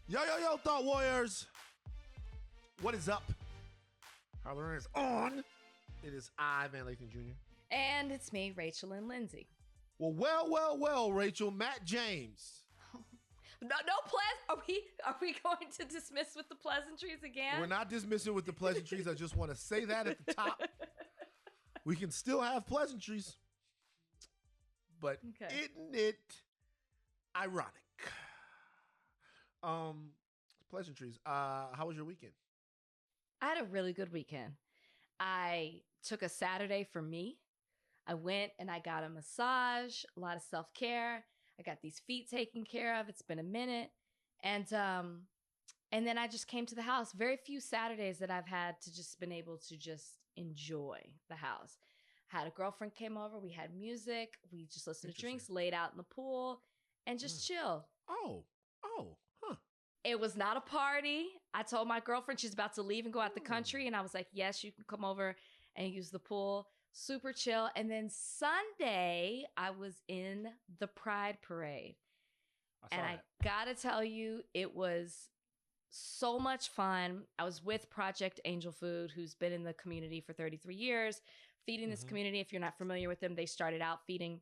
Yo, Thought Warriors. What is up? Halloween is on. It is I, Van Lathan Jr. And it's me, Rachel and Lindsay. Well, Rachel. Matt James. No, Are we going to dismiss with the pleasantries again? We're not dismissing with the pleasantries. I just want to say that at the top. We can still have pleasantries. But isn't it ironic? Pleasantries. How was your weekend? I had a really good weekend. I took a Saturday for me. I went and I got a massage, a lot of self-care. I got these feet taken care of. It's been a minute. And then I just came to the house. Very few Saturdays that I've had to just been able to just enjoy the house. Had a girlfriend came over. We had music. We just listened to drinks, laid out in the pool, and just chill. Oh, huh. It was not a party. I told my girlfriend she's about to leave and go out the country. And I was like, yes, you can come over and use the pool. Super chill. And then Sunday, I was in the Pride Parade. I gotta tell you, it was so much fun. I was with Project Angel Food, who's been in the community for 33 years, feeding this community. If you're not familiar with them, they started out feeding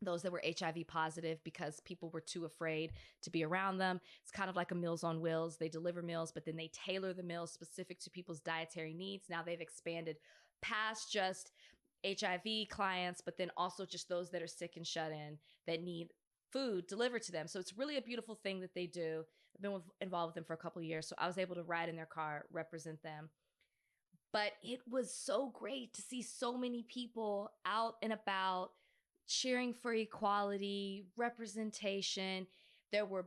those that were HIV positive because people were too afraid to be around them. It's kind of like a Meals on Wheels. They deliver meals, but then they tailor the meals specific to people's dietary needs. Now they've expanded past just HIV clients, but then also just those that are sick and shut in that need food delivered to them. So it's really a beautiful thing that they do. I've been involved with them for a couple of years, so I was able to ride in their car, represent them. But it was so great to see so many people out and about cheering for equality, representation. There were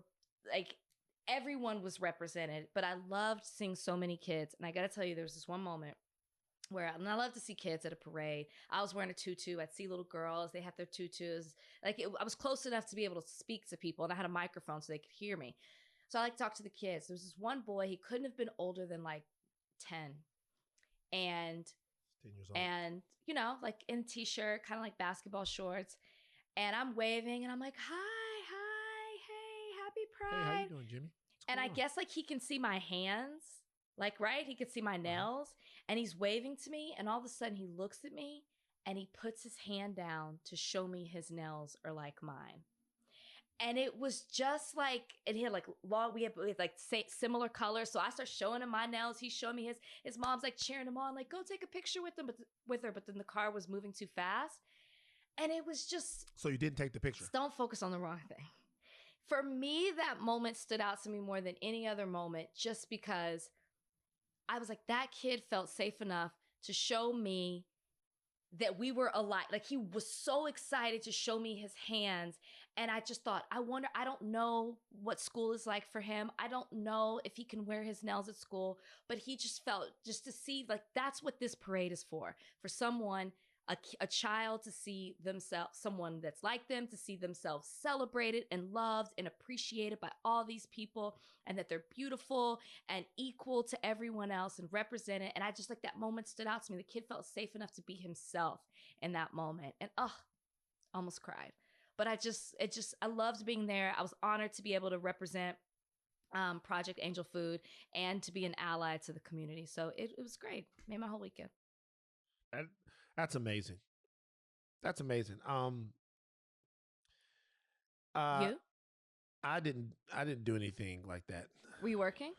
everyone was represented, but I loved seeing so many kids. And I got to tell you, there was this one moment where, and I love to see kids at a parade. I was wearing a tutu. I'd see little girls. They had their tutus. I was close enough to be able to speak to people, and I had a microphone so they could hear me. So I like to talk to the kids. There was this one boy. He couldn't have been older than 10. And 10 years old. And, in a t-shirt, kind of like basketball shorts. And I'm waving and I'm like, hi, hey, happy Pride. Hey, how you doing, Jimmy? And I guess he can see my hands, right? He could see my nails and he's waving to me. And all of a sudden he looks at me and he puts his hand down to show me his nails are like mine. And it was just and he had we had similar colors. So I start showing him my nails. He's showing me his mom's cheering him on, go take a picture with her. But then the car was moving too fast. And it was just. So you didn't take the picture? Don't focus on the wrong thing. For me, that moment stood out to me more than any other moment, just because I was that kid felt safe enough to show me that we were alike. He was so excited to show me his hands. And I just thought, I don't know what school is like for him. I don't know if he can wear his nails at school, but he just felt just to see that's what this parade is for someone, a child to see themselves, someone that's like them, to see themselves celebrated and loved and appreciated by all these people, and that they're beautiful and equal to everyone else and represented. And I just that moment stood out to me. The kid felt safe enough to be himself in that moment. And almost cried. But I loved being there. I was honored to be able to represent Project Angel Food and to be an ally to the community. So it was great. Made my whole weekend. That's amazing. That's amazing. You? I didn't do anything like that. Were you working?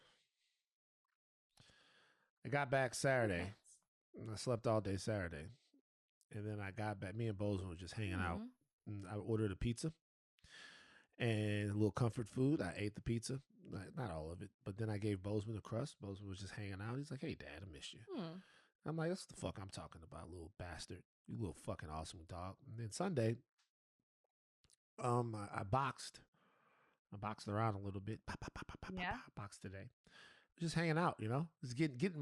I got back Saturday. And I slept all day Saturday. And then I got back. Me and Bozeman were just hanging out. And I ordered a pizza and a little comfort food. I ate the pizza. Not all of it. But then I gave Bozeman a crust. Bozeman was just hanging out. He's like, hey, Dad, I miss you. I'm like, that's the fuck I'm talking about, little bastard. You little fucking awesome dog. And then Sunday, I boxed. I boxed around a little bit. Boxed today. Just hanging out, Just getting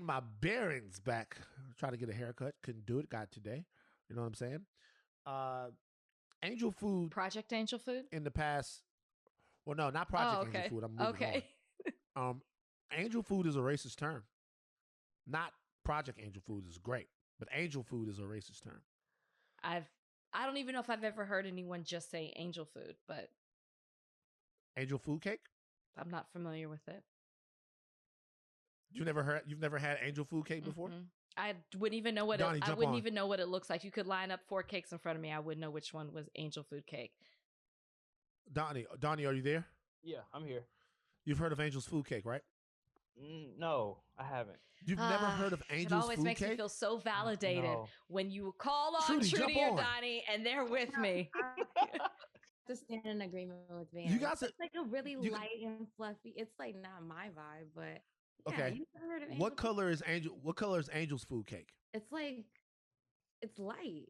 my bearings back. Trying to get a haircut. Couldn't do it. Got today. You know what I'm saying? Angel Food. Project Angel Food? In the past. Well, no, not Project Angel Food. I'm moving on. Angel Food is a racist term. Not Project Angel Food is great, but Angel Food is a racist term. I don't even know if I've ever heard anyone just say angel food, but Angel food cake? I'm not familiar with it. You've never had angel food cake before? Mm-mm. I wouldn't even know what Donnie, I jump wouldn't on. even know what it looks like. You could line up 4 cakes in front of me. I wouldn't know which one was angel food cake. Donnie, are you there? Yeah, I'm here. You've heard of Angel's food cake, right? No, I haven't. You've never heard of Angel's food cake? It always makes me feel so validated No. when you call on Trudy or Donnie and they're with me. To stand in agreement with Van. You guys, it's like a really light and fluffy. It's like not my vibe, but yeah, okay. you've heard of What color is Angel's food cake? It's like it's light.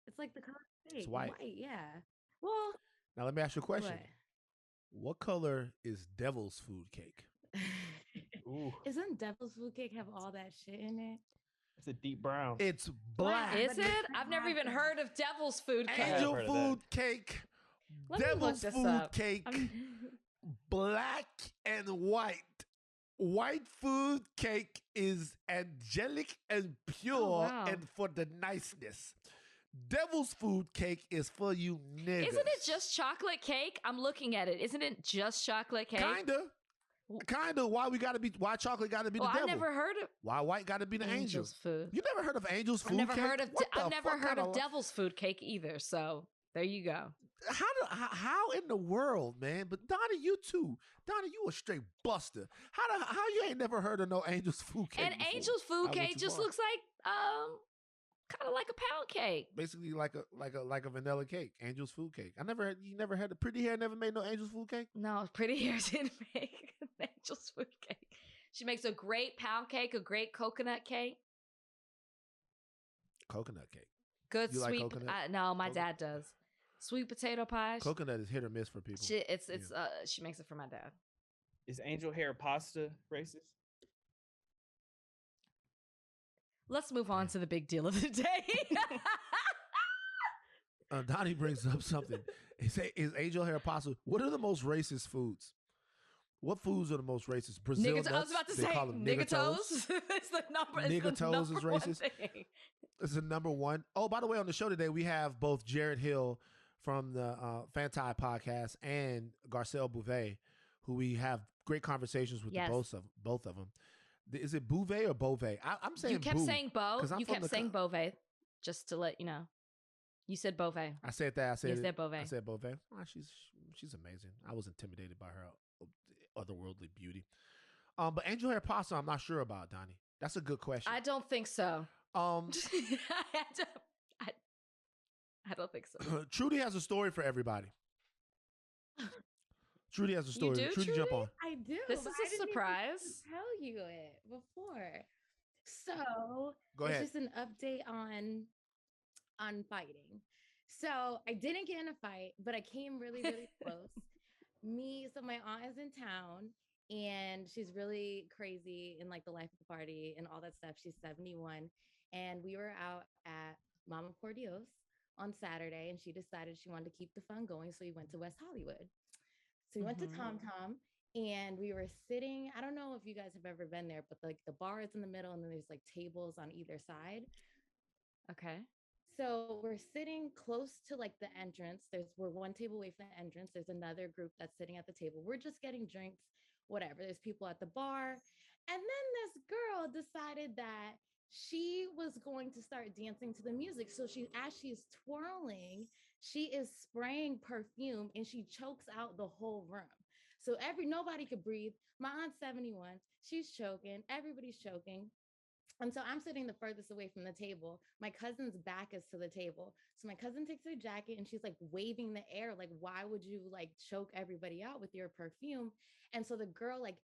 It's like the color of cake. It's white. Yeah. Well, now let me ask you a question. What color is Devil's food cake? Ooh. Isn't Devil's food cake have all that shit in it? It's a deep brown. It's black. Is it? I've never even heard of Devil's food cake. Angel food cake. Devil's food cake. Black and white. White food cake is angelic and pure and for the niceness. Devil's food cake is for you niggas. Isn't it just chocolate cake? I'm looking at it. Isn't it just chocolate cake? Kinda. Why chocolate gotta be the devil? I never heard of. Why white gotta be the Angel's food. You never heard of Angel's food I've cake? never heard of Devil's food cake either. So there you go. How in the world, man? But Donnie, you too. Donnie, you a straight buster. How you ain't never heard of no Angel's food cake? And before? Angel's food cake just looks like kind of like a pound cake. Basically like a vanilla cake. Angel's food cake. You never had the Pretty Hair never made no Angel's food cake? No, Pretty Hair didn't make an Angel's food cake. She makes a great pound cake, a great coconut cake. Coconut cake. Good you sweet. Like coconut? No, my dad does. Sweet potato pie. Coconut is hit or miss for people. She makes it for my dad. Is angel hair pasta racist? Let's move on to the big deal of the day. Donnie brings up something. He say, "Is angel hair pasta? What are the most racist foods? What foods are the most racist? Brazil nuts. I was about to say nigga toes. It's the number. Nigga toes is racist. Thing. It's the number one. Oh, by the way, on the show today we have both Jarrett Hill from the FANTI podcast and Garcelle Beauvais, who we have great conversations with both of them. Is it Beauvais or Beauvais? I'm saying you kept saying Beau. You kept saying Beauvais, just to let you know. You said Beauvais. I said that. You said Beauvais. I said Beauvais. Oh, she's amazing. I was intimidated by her otherworldly beauty. But angel hair pasta, I'm not sure about, Donnie. That's a good question. I don't think so. I don't think so. Trudy has a story for everybody. Trudy has a story. You do, Trudy, jump on. I do. This is a surprise. Tell you it before. So go ahead. It's just an update on fighting. So I didn't get in a fight, but I came really, really close. So my aunt is in town and she's really crazy in like the life of the party and all that stuff. She's 71. And we were out at Mama Por Dios on Saturday and she decided she wanted to keep the fun going. So we went to West Hollywood. So we went to Tom Tom and we were sitting, I don't know if you guys have ever been there, but like the bar is in the middle and then there's like tables on either side. Okay. So we're sitting close to like the entrance. We're one table away from the entrance. There's another group that's sitting at the table. We're just getting drinks, whatever. There's people at the bar. And then this girl decided that she was going to start dancing to the music. So as she's twirling, she is spraying perfume and she chokes out the whole room. So nobody could breathe. My aunt's 71. She's choking. Everybody's choking. And so I'm sitting the furthest away from the table. My cousin's back is to the table. So my cousin takes her jacket and she's like waving the air. Like, why would you like choke everybody out with your perfume? And so the girl like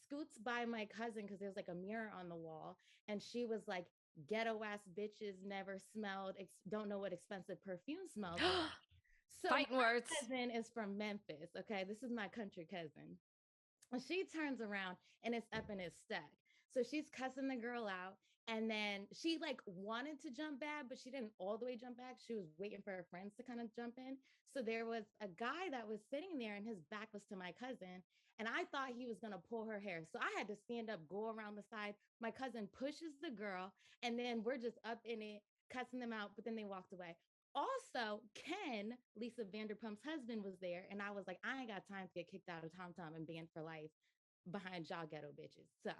scoots by my cousin because there's like a mirror on the wall. And she was like, ghetto ass bitches never smelled, don't know what expensive perfume smells like. So fighting words. Cousin is from Memphis. Okay, this is my country cousin. And she turns around and it's up in his stack. So she's cussing the girl out. And then she like wanted to jump back, but she didn't all the way jump back. She was waiting for her friends to kind of jump in. So there was a guy that was sitting there and his back was to my cousin. And I thought he was going to pull her hair. So I had to stand up, go around the side. My cousin pushes the girl and then we're just up in it, cussing them out. But then they walked away. Also, Ken, Lisa Vanderpump's husband, was there, and I was like, I ain't got time to get kicked out of Tom Tom and banned for life behind y'all ghetto bitches. So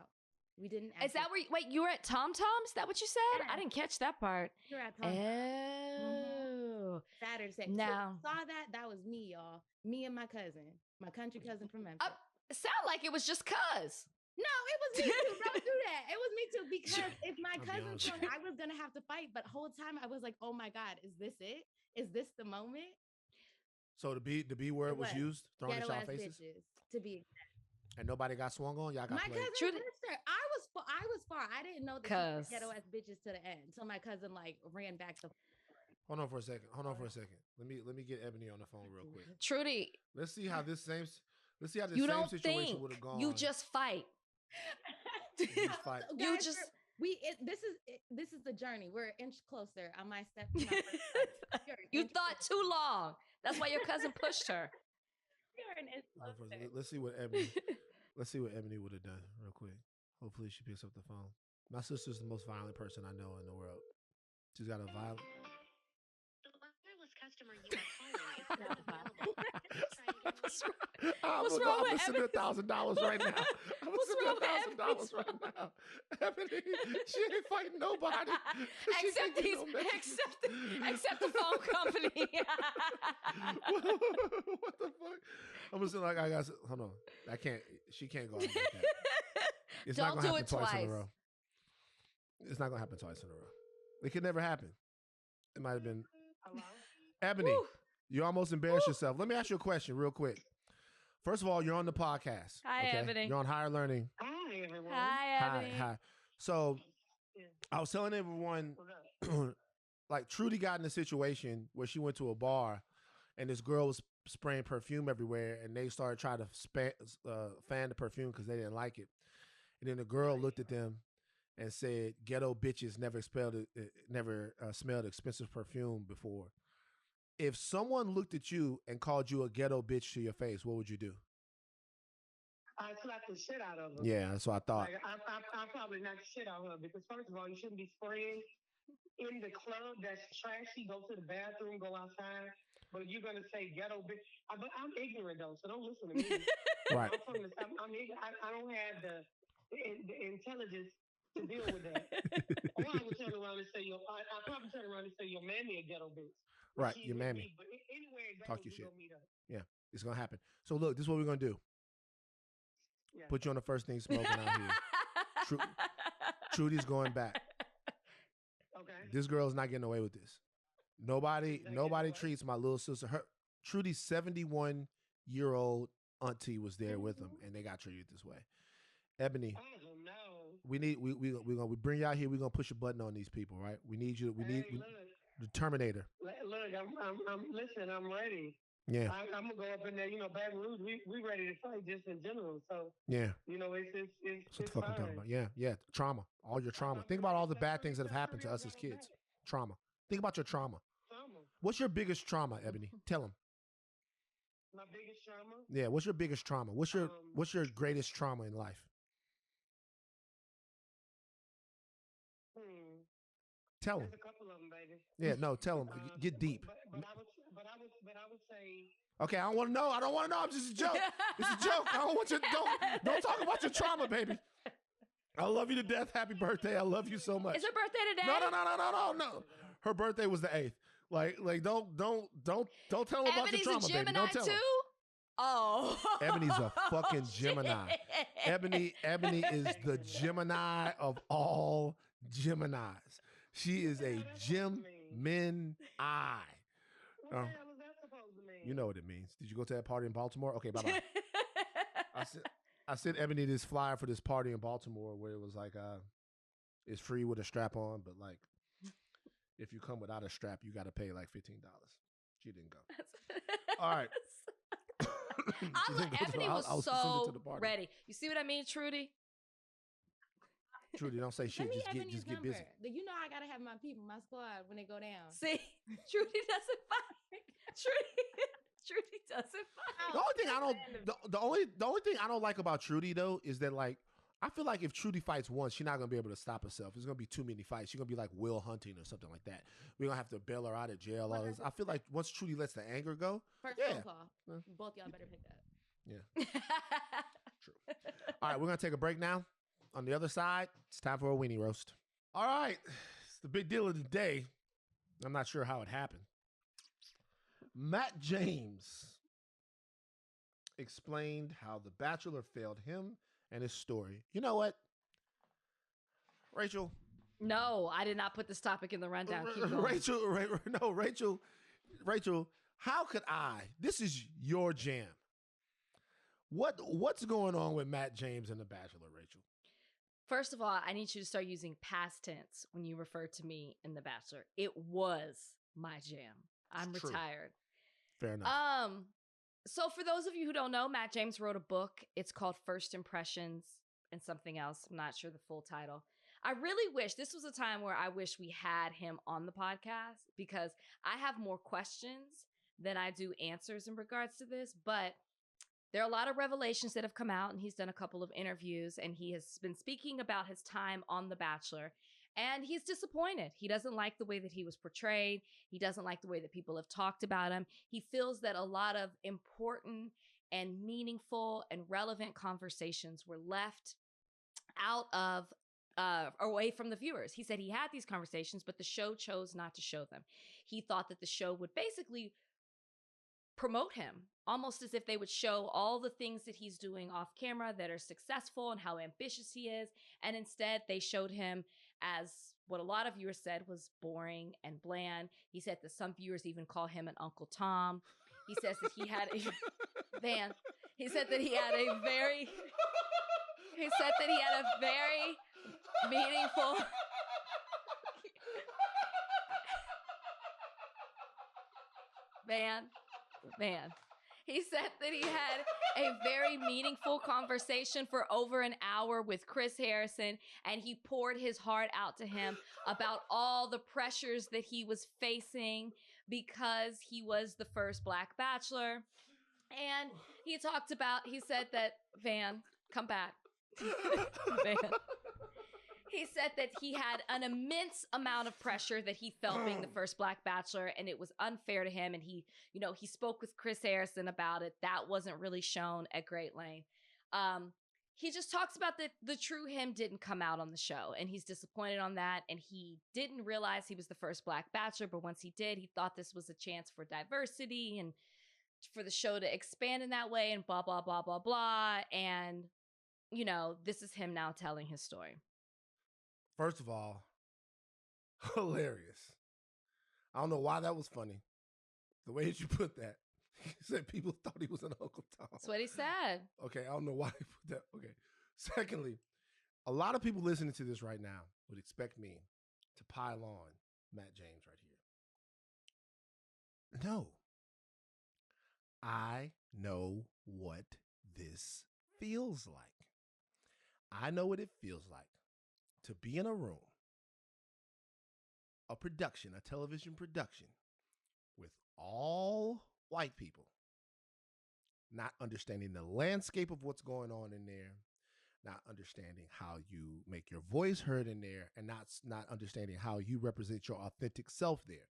we didn't. Is that where? Wait, you were at Tom Tom's? Is that what you said? I Yeah. didn't catch that part. You're at Tom Oh, Saturday? now saw that? That was me, y'all. Me and my cousin, my country cousin from Memphis. it sounded like it was just cuz. No, it was me too. Don't do that. It was me too because if my I'll be cousin honest. sung, I was gonna have to fight. But whole time I was like, oh my god, is this it? Is this the moment? So the B word was used, thrown at Ghetto y'all ass faces, bitches, to be exact. and nobody got swung on. Y'all got My played. cousin pushed her. I was far. I didn't know that she Cuz. was ghetto ass bitches to the end. So my cousin like ran back the. Hold on for a second. Let me get Ebony on the phone real quick. Trudy, Let's see how this same you don't situation think would have gone. you just fight. You just fight. So You guys, just this is the journey. We're an inch closer on my step. To my first step. You're an You inch thought closer. too long. That's why your cousin pushed her. You're an inch Hold on for a closer. second. Let's see what Ebony would have done real quick. Hopefully she picks up the phone. My sister's the most violent person I know in the world. She's got a violent. The wireless customer you are calling is not available. Please try again later. What's wrong with I'm Ebony? $1,000 right now. I'm What's wrong with $1,000 right now. Ebony, she ain't fighting nobody. She Except can't get these, no messages. except the phone company. What the fuck? I'm just like, hold on. I can't. She can't go out like that. It's not Don't gonna do happen it twice in twice. a row. It's not gonna happen twice in a row. It could never happen. It might have been. Hello? Ebony, Woo. you almost embarrassed yourself. Let me ask you a question real quick. First of all, you're on the podcast. Hi, Ebony. You're on Higher Learning. Hi, everyone. Hi, Ebony. Hi. So Yeah. I was telling everyone, What's up? like Trudy got in a situation where she went to a bar and this girl was spraying perfume everywhere and they started trying to fan the perfume because they didn't like it. And then the girl looked at them and said, "Ghetto bitches never smelled expensive perfume before." If someone looked at you and called you a ghetto bitch to your face, what would you do? I slapped the shit out of them. Yeah, that's what I thought. Like, I probably knocked the shit out of her because, first of all, you shouldn't be spraying in the club. That's trashy. Go to the bathroom, go outside. But you're going to say ghetto bitch. But I'm ignorant, though, so don't listen to me. Right. I don't have the intelligence to deal with that. Or I would turn around and say, I'd probably turn around and say, your mammy a ghetto bitch. Right, She's your with mammy. me, but anywhere it Talk goes, your we shit. gonna meet up. Yeah, it's going to happen. So look, this is what we're going to do. Yeah. Put you on the first thing smoking out here. Trudy's going back. Okay. This girl's not getting away with this. Nobody treats my little sister. Trudy's 71-year-old auntie was there with them, and they got treated this way. Ebony, Oh no. we gonna bring you out here. We're gonna push a button on these people, right? We need you. Hey, look, The Terminator. look, listen, I'm ready. Yeah, I'm gonna go up in there. Baton Rouge, we ready to fight just in general. So yeah. it's That's what the fuck I'm talking about. Yeah. Trauma. All your trauma. Think about all the bad things that have happened to us as kids. Trauma. Think about your trauma. Trauma. What's your biggest trauma, Ebony? Tell them. My biggest trauma. Yeah. What's your biggest trauma? What's your greatest trauma in life? Tell them. There's a couple of them, baby. Yeah. No. Tell them. Get deep. But I would say. Okay. I don't want to know. I'm just a joke. It's a joke. I don't want you. Don't talk about your trauma, baby. I love you to death. Happy birthday. I love you so much. Is her birthday today? No. Her birthday was the 8th. Like don't tell them about your Ebony's trauma, a baby. Gemini Don't tell too? them. Oh. Ebony's a fucking Gemini. Shit. Ebony is the Gemini of all Geminis. She is a Gemini. What the hell is that supposed to mean? You know what it means. Did you go to that party in Baltimore? Okay, bye-bye. I sent Ebony this flyer for this party in Baltimore where it was like, it's free with a strap on, but like, if you come without a strap, you got to pay like $15. She didn't go. All right. Ebony was so ready. You see what I mean, Trudy? Trudy, don't say shit. Send me Just Ebony's get busy. number. You know I gotta have my people, my squad, when they go down. See, Trudy doesn't fight. Trudy doesn't fight. The only thing I don't, the only thing I don't like about Trudy though is that like I feel like if Trudy fights once, she's not going to be able to stop herself. There's going to be too many fights. She's going to be like Will Hunting or something like that. We're going to have to bail her out of jail. All this. I feel like once Trudy lets the anger go. First Yeah. phone call. Both y'all better pick up. Yeah. True. All right, we're going to take a break now. On the other side, it's time for a weenie roast. All right. It's the big deal of the day. I'm not sure how it happened. Matt James explained how The Bachelor failed him and his story. You know what? Rachel. No, I did not put this topic in the rundown. Keep going. Rachel, how could I? This is your jam. What's going on with Matt James and The Bachelor, Rachel? First of all, I need you to start using past tense when you refer to me in The Bachelor. It was my jam. I'm True. retired. Fair enough. So for those of you who don't know, Matt James wrote a book. It's called First Impressions and something else. I'm not sure the full title. I really wish this was a time where I wish we had him on the podcast because I have more questions than I do answers in regards to this, but there are a lot of revelations that have come out, and he's done a couple of interviews, and he has been speaking about his time on The Bachelor, and he's disappointed. He doesn't like the way that he was portrayed. He doesn't like the way that people have talked about him. He feels that a lot of important and meaningful and relevant conversations were left out of away from the viewers. He said he had these conversations, but the show chose not to show them. He thought that the show would basically promote him, almost as if they would show all the things that he's doing off camera that are successful and how ambitious he is. And instead, they showed him as what a lot of viewers said was boring and bland. He said that some viewers even call him an Uncle Tom. He says that he had a van. He said that he had a very meaningful Van. He said that he had a very meaningful conversation for over an hour with Chris Harrison, and he poured his heart out to him about all the pressures that he was facing because he was the first Black Bachelor. And he said that, Van, come back. Van. He said that he had an immense amount of pressure that he felt being the first Black Bachelor, and it was unfair to him. And he spoke with Chris Harrison about it. That wasn't really shown at great length. He just talks about the true him didn't come out on the show, and he's disappointed on that. And he didn't realize he was the first Black Bachelor, but once he did, he thought this was a chance for diversity and for the show to expand in that way and blah, blah, blah, blah, blah. And, this is him now telling his story. First of all, hilarious. I don't know why that was funny. The way that you put that. He said people thought he was an Uncle Tom. That's what he said. Okay, I don't know why he put that. Okay. Secondly, a lot of people listening to this right now would expect me to pile on Matt James right here. No. I know what this feels like. I know what it feels like to be in a room, a television production, with all white people, not understanding the landscape of what's going on in there, not understanding how you make your voice heard in there, and not understanding how you represent your authentic self there.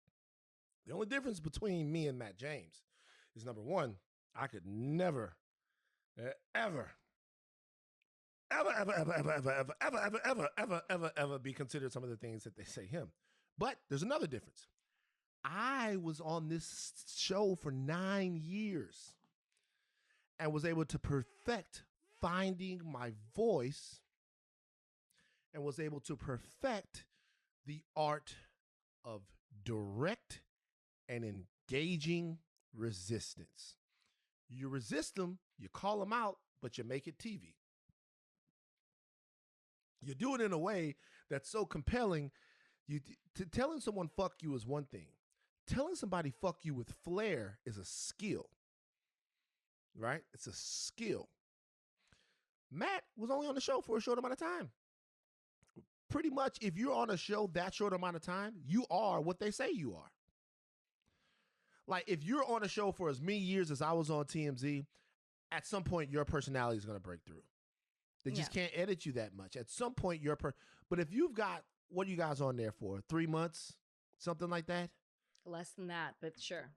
The only difference between me and Matt James is, number one, I could never, ever be considered some of the things that they say him. But there's another difference. I was on this show for 9 years and was able to perfect finding my voice and was able to perfect the art of direct and engaging resistance. You resist them, you call them out, but you make it TV. You do it in a way that's so compelling. Telling someone fuck you is one thing. Telling somebody fuck you with flair is a skill, right? It's a skill. Matt was only on the show for a short amount of time. Pretty much, if you're on a show that short amount of time, you are what they say you are. Like, if you're on a show for as many years as I was on TMZ, at some point, your personality is going to break through. They just can't edit you that much. At some point, but if you've got, what are you guys on there for? 3 months, something like that? Less than that, but sure.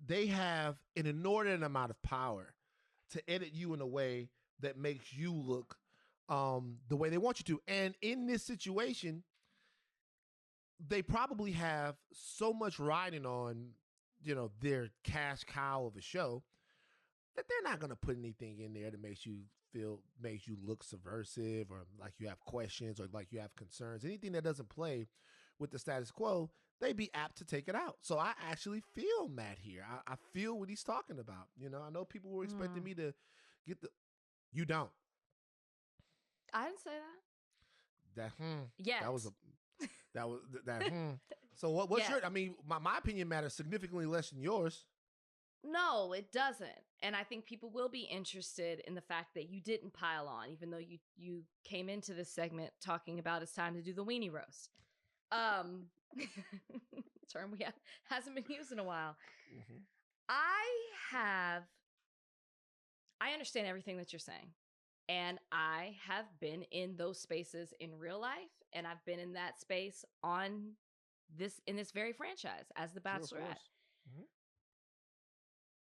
They have an inordinate amount of power to edit you in a way that makes you look the way they want you to. And in this situation, they probably have so much riding on, their cash cow of a show that they're not going to put anything in there that makes you look subversive or like you have questions or like you have concerns. Anything that doesn't play with the status quo, they'd be apt to take it out. So I actually feel Matt here. I feel what he's talking about. I know people were expecting me to get you don't. I didn't say that. Yeah. That was. So what's your, I mean, my opinion matters significantly less than yours. No, it doesn't. And I think people will be interested in the fact that you didn't pile on, even though you came into this segment talking about it's time to do the weenie roast. Term hasn't been used in a while. Mm-hmm. I understand everything that you're saying. And I have been in those spaces in real life, and I've been in that space in this very franchise as the Bachelorette. Sure, mm-hmm.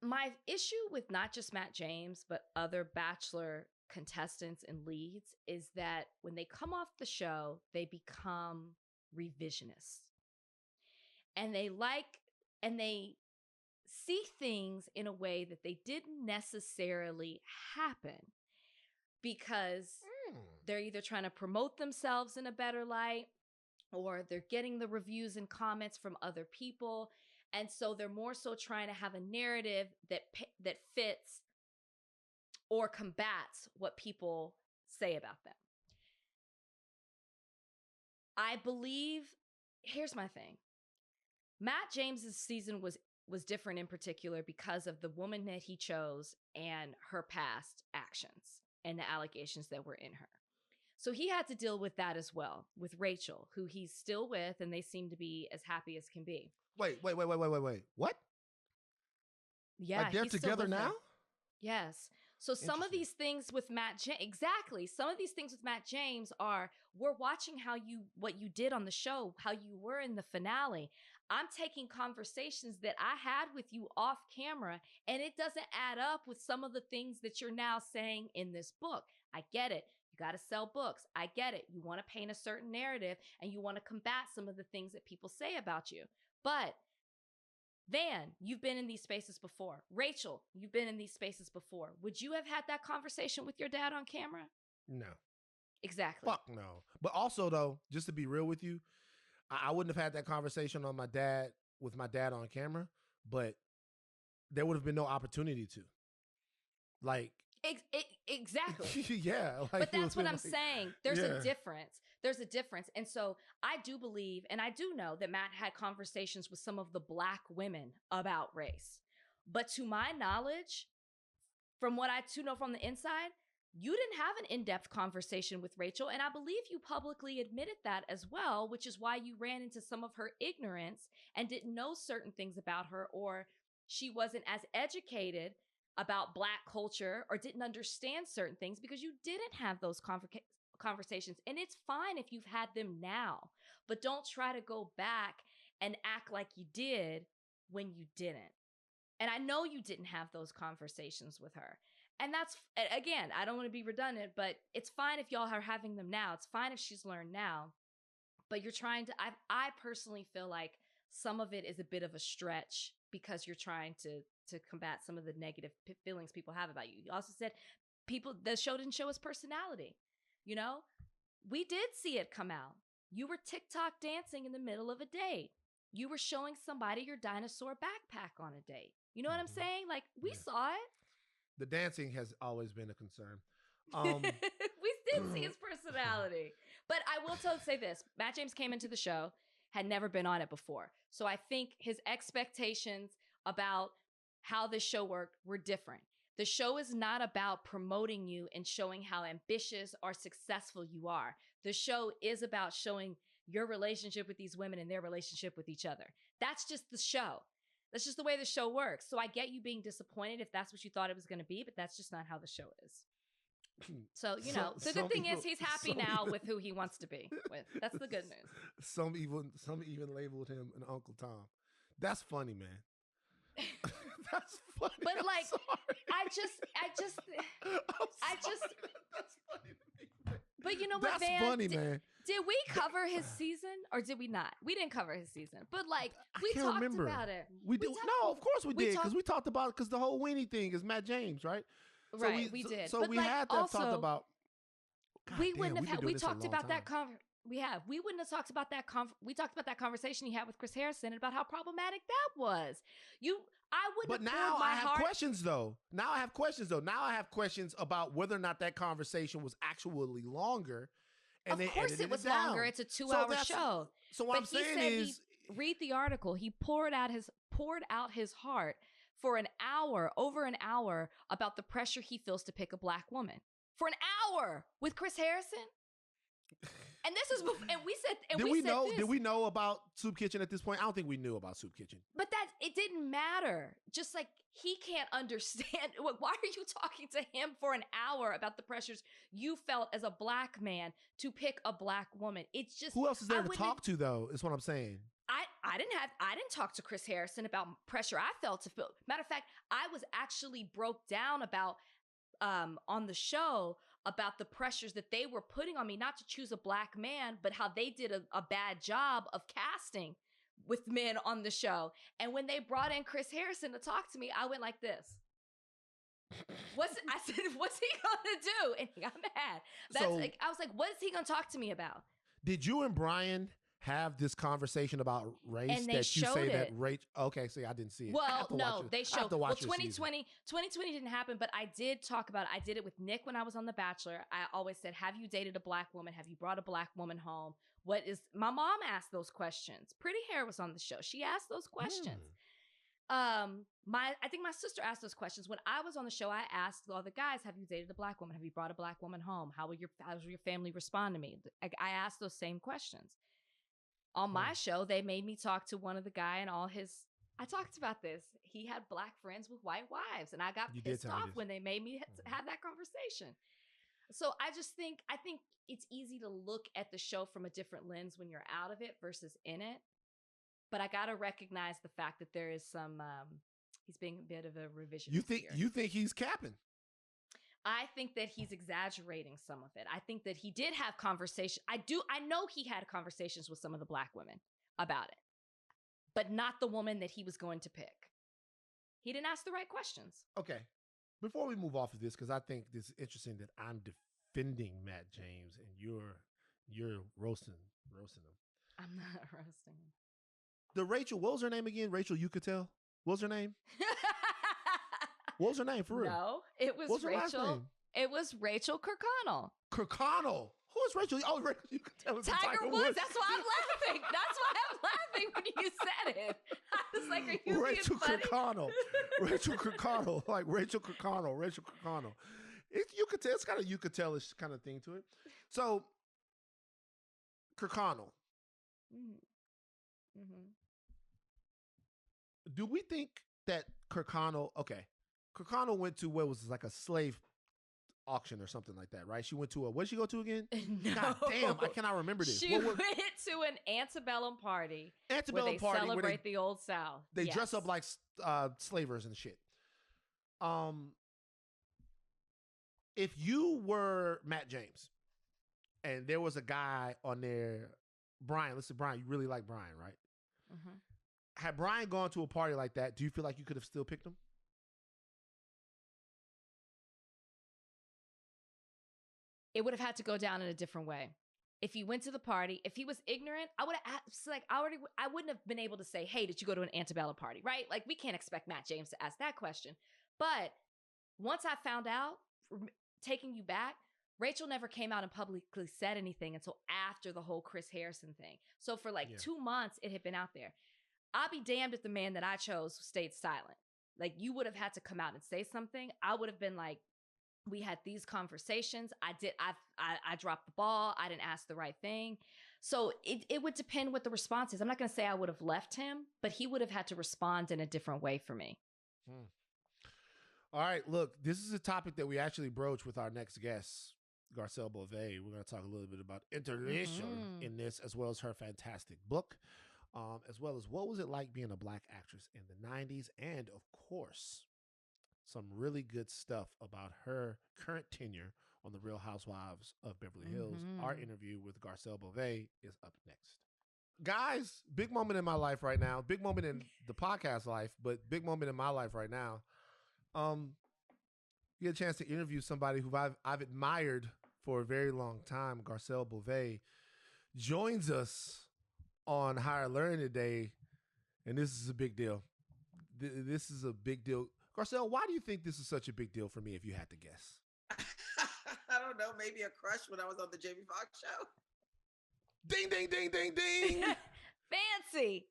My issue with not just Matt James, but other Bachelor contestants and leads is that when they come off the show, they become revisionists. And they see things in a way that they didn't necessarily happen because they're either trying to promote themselves in a better light or they're getting the reviews and comments from other people. And so they're more so trying to have a narrative that fits or combats what people say about them. I believe, here's my thing. Matt James's season was different in particular because of the woman that he chose and her past actions and the allegations that were in her. So he had to deal with that as well, with Rachel, who he's still with, and they seem to be as happy as can be. Wait. What? Yeah. Like they're together now? Yes. So some of these things with Matt James, exactly. Some of these things with Matt James we're watching what you did on the show, how you were in the finale. I'm taking conversations that I had with you off camera, and it doesn't add up with some of the things that you're now saying in this book. I get it. You got to sell books. I get it. You want to paint a certain narrative and you want to combat some of the things that people say about you. But Van, you've been in these spaces before. Rachel, you've been in these spaces before. Would you have had that conversation with your dad on camera? No. Exactly. Fuck no. But also, though, just to be real with you, I wouldn't have had that conversation with my dad on camera, but there would have been no opportunity to. Like, exactly. Yeah. But that's what I'm saying. There's a difference. There's a difference. And so I do believe, and I do know that Matt had conversations with some of the Black women about race. But to my knowledge, from what I do know from the inside, you didn't have an in-depth conversation with Rachel. And I believe you publicly admitted that as well, which is why you ran into some of her ignorance and didn't know certain things about her, or she wasn't as educated about Black culture or didn't understand certain things because you didn't have those conversations. And it's fine if you've had them now, but don't try to go back and act like you did when you didn't. And I know you didn't have those conversations with her. And that's, again, I don't want to be redundant, but it's fine if y'all are having them now. It's fine if she's learned now, but you're trying to, I personally feel like some of it is a bit of a stretch because you're trying to combat some of the negative feelings people have about you. You also said the show didn't show his personality. You know, we did see it come out. You were TikTok dancing in the middle of a date. You were showing somebody your dinosaur backpack on a date. You know what I'm saying? Like, we saw it. The dancing has always been a concern. We did see his personality. But I will say this. Matt James came into the show, had never been on it before. So I think his expectations about how this show worked were different. The show is not about promoting you and showing how ambitious or successful you are. The show is about showing your relationship with these women and their relationship with each other. That's just the show. That's just the way the show works. So I get you being disappointed if that's what you thought it was going to be, but that's just not how the show is. So, the some good thing people- is he's happy some now people- with who he wants to be with. That's the good news. Some even labeled him an Uncle Tom. That's funny, man. That's funny. But, I'm like, sorry. I just, I'm sorry. That's funny to me, man. but you know what, That's Van? funny, man. Did we cover his season or did we not? We didn't cover his season, but like we I can't talked remember. about it. We did. No, of course we we did, talked- because we talked about it, because the whole weenie thing is Matt James, right? Right, we did. So But, we like, had to have talked also, about. God we damn, wouldn't have we've been had. doing We this a talked long about that. time. We have. We wouldn't have talked about that. We talked about that conversation he had with Chris Harrison and about how problematic that was. I wouldn't. But have now poured my I have heart. questions, though. Now I have questions about whether or not that conversation was actually longer. And Of they course, edited it was down. longer. It's a 2-hour that's- show. So what But I'm he saying said is, read the article. He poured out his heart for an hour, over an hour, about the pressure he feels to pick a black woman. For an hour with Chris Harrison. And this is before, and we said, and did we we said know? this. Did we know about Soup Kitchen at this point? I don't think we knew about Soup Kitchen. But it didn't matter. Just like he can't understand. Why are you talking to him for an hour about the pressures you felt as a black man to pick a black woman? It's just Who else is I there to wouldn't- talk to, though? Is what I'm saying. I didn't talk to Chris Harrison about pressure I felt to feel. Matter of fact, I was actually broke down about on the show about the pressures that they were putting on me, not to choose a black man, but how they did a bad job of casting with men on the show. And when they brought in Chris Harrison to talk to me, I went like this. I said, what's he gonna do? And he got mad. I was like, what is he gonna talk to me about? Did you and Brian have this conversation about race And they that you showed say that it. race? Okay, see, I didn't see it. I Well, have to watch no, it. they I have showed. to Well, watch your season. 2020 didn't happen, but I did talk about it. I did it with Nick when I was on The Bachelor. I always said, have you dated a black woman? Have you brought a black woman home? My mom asked those questions. Pretty Hair was on the show. She asked those questions. I think my sister asked those questions. When I was on the show, I asked all the guys, have you dated a black woman? Have you brought a black woman home? How will your family respond to me? I asked those same questions. On my show, they made me talk to one of the guy and I talked about this. He had black friends with white wives, and I got You did pissed tell me off this. when they made me have that conversation. So I think it's easy to look at the show from a different lens when you're out of it versus in it. But I got to recognize the fact that there is some, he's being a bit of a revisionist here. You think he's capping? I think that he's exaggerating some of it. I think that he did have conversations. I know he had conversations with some of the black women about it, but not the woman that he was going to pick. He didn't ask the right questions. Okay. Before we move off of this, because I think this is interesting that I'm defending Matt James and you're roasting him. I'm not roasting him. The Rachel, what was her name again? Rachel Yucatel? What was her name? What was her name, for real? No, it was What's her last Rachel. name? It was Rachel Kirkconnell. Kirkconnell. Who is Rachel? Oh, Rachel Yucatel is Tiger Woods. That's why I'm laughing. That's why I'm laughing when you said it. I was like, are you Rachel being funny? Kirkconnell. Rachel Kirkconnell. Like Rachel Kirkconnell. Rachel Kirkconnell. It's got a Yucatelish kind of thing to it. So, Kirkconnell. Mm-hmm. Do we think that Kirkconnell went to what was this, like a slave auction or something like that, right? She went to what did she go to again? No. God damn, I cannot remember this. She went to an antebellum party where they celebrate the Old South. They Yes. dress up like slavers and shit. If you were Matt James and there was a guy on there, Brian, listen, Brian, you really like Brian, right? Mm-hmm. Had Brian gone to a party like that, do you feel like you could have still picked him? It would have had to go down in a different way. If he went to the party, if he was ignorant, I would have asked, I wouldn't have been able to say, hey, did you go to an antebellum party, right? Like, we can't expect Matt James to ask that question. But once I found out, taking you back, Rachel never came out and publicly said anything until after the whole Chris Harrison thing. So for 2 months, it had been out there. I'll be damned if the man that I chose stayed silent. Like, you would have had to come out and say something. I would have been like, we had these conversations. I dropped the ball. I didn't ask the right thing. So it would depend what the response is. I'm not going to say I would have left him, but he would have had to respond in a different way for me. All right, look, this is a topic that we actually broach with our next guest, Garcelle Beauvais. We're going to talk a little bit about interracial in this, as well as her fantastic book, as well as what was it like being a Black actress in the 90s, and, of course, some really good stuff about her current tenure on The Real Housewives of Beverly Hills. Our interview with Garcelle Beauvais is up next. Guys, big moment in my life right now. Big moment in the podcast life, but big moment in my life right now. Get a chance to interview somebody who I've admired for a very long time. Garcelle Beauvais joins us on Higher Learning today, and this is a big deal. This is a big deal. Garcelle, why do you think this is such a big deal for me, if you had to guess? I don't know, maybe a crush when I was on the Jamie Foxx show. Ding, ding, ding, ding, ding. Fancy.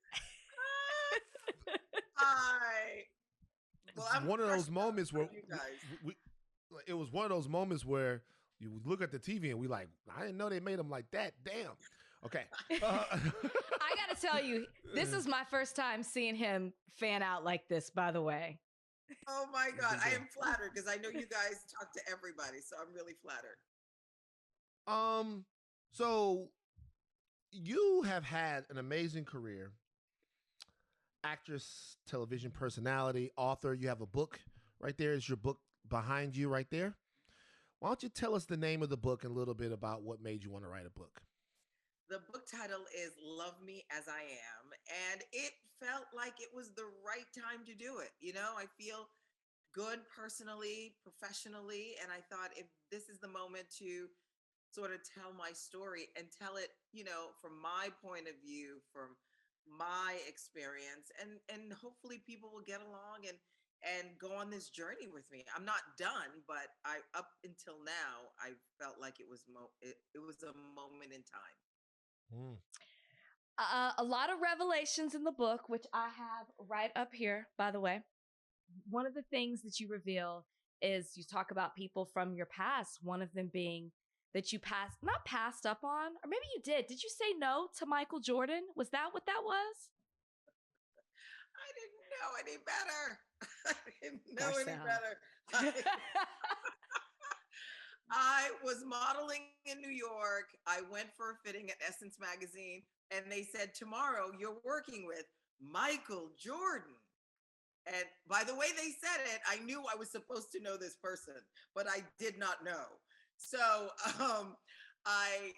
I'm one of those moments where you guys. it was one of those moments where you look at the TV and we like, I didn't know they made them like that. Damn. Okay. I got to tell you, this is my first time seeing him fan out like this, by the way. Oh my God. I am flattered because I know you guys talk to everybody. So I'm really flattered. So you have had an amazing career. Actress, television personality, author. You have a book right there. Is your book behind you right there? Why don't you tell us the name of the book and a little bit about what made you want to write a book? The book title is Love Me As I Am. And it felt like it was the right time to do it. You know, I feel good personally, professionally. And I thought if this is the moment to sort of tell my story and tell it, you know, from my point of view, from my experience, and hopefully people will get along and go on this journey with me. I'm not done, but up until now, I felt like it was a moment in time. A lot of revelations in the book, which I have right up here, by the way. One of the things that you reveal is you talk about people from your past, one of them being that you not passed up on, or maybe you did. Did you say no to Michael Jordan? Was that what that was? I didn't know any better. I didn't know any better. I was modeling in New York. I went for a fitting at Essence magazine, and they said, tomorrow you're working with Michael Jordan. And by the way they said it, I knew I was supposed to know this person, but I did not know. So I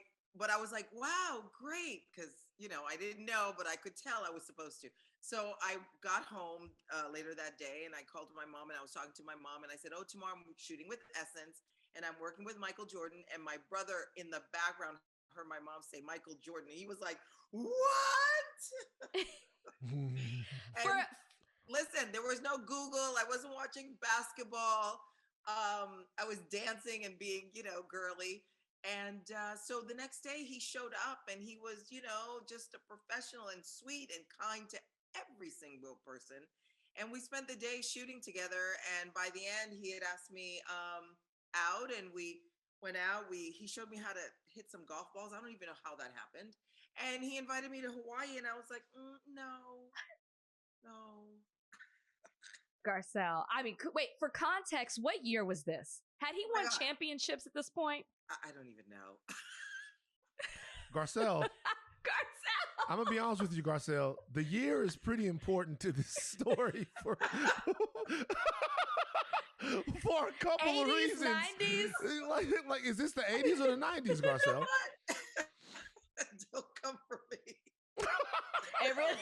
was like, wow, great. Because, you know, I didn't know, but I could tell I was supposed to. So I got home later that day and I called my mom and I was talking to my mom and I said, oh, tomorrow I'm shooting with Essence and I'm working with Michael Jordan. And my brother in the background heard my mom say Michael Jordan. He was like, what? Listen, there was no Google. I wasn't watching basketball. I was dancing and being, you know, girly. And so the next day he showed up and he was, you know, just a professional and sweet and kind to every single person. And we spent the day shooting together. And by the end, he had asked me out and we went out. He showed me how to hit some golf balls. I don't even know how that happened. And he invited me to Hawaii. And I was like, no. Garcelle. I mean, wait, for context, what year was this? Had he won championships at this point? I don't even know. Garcelle. I'm going to be honest with you, Garcelle. The year is pretty important to this story for a couple 80s, of reasons. 90s? Like, is this the 80s or the 90s, Garcelle? Don't come for me. It really?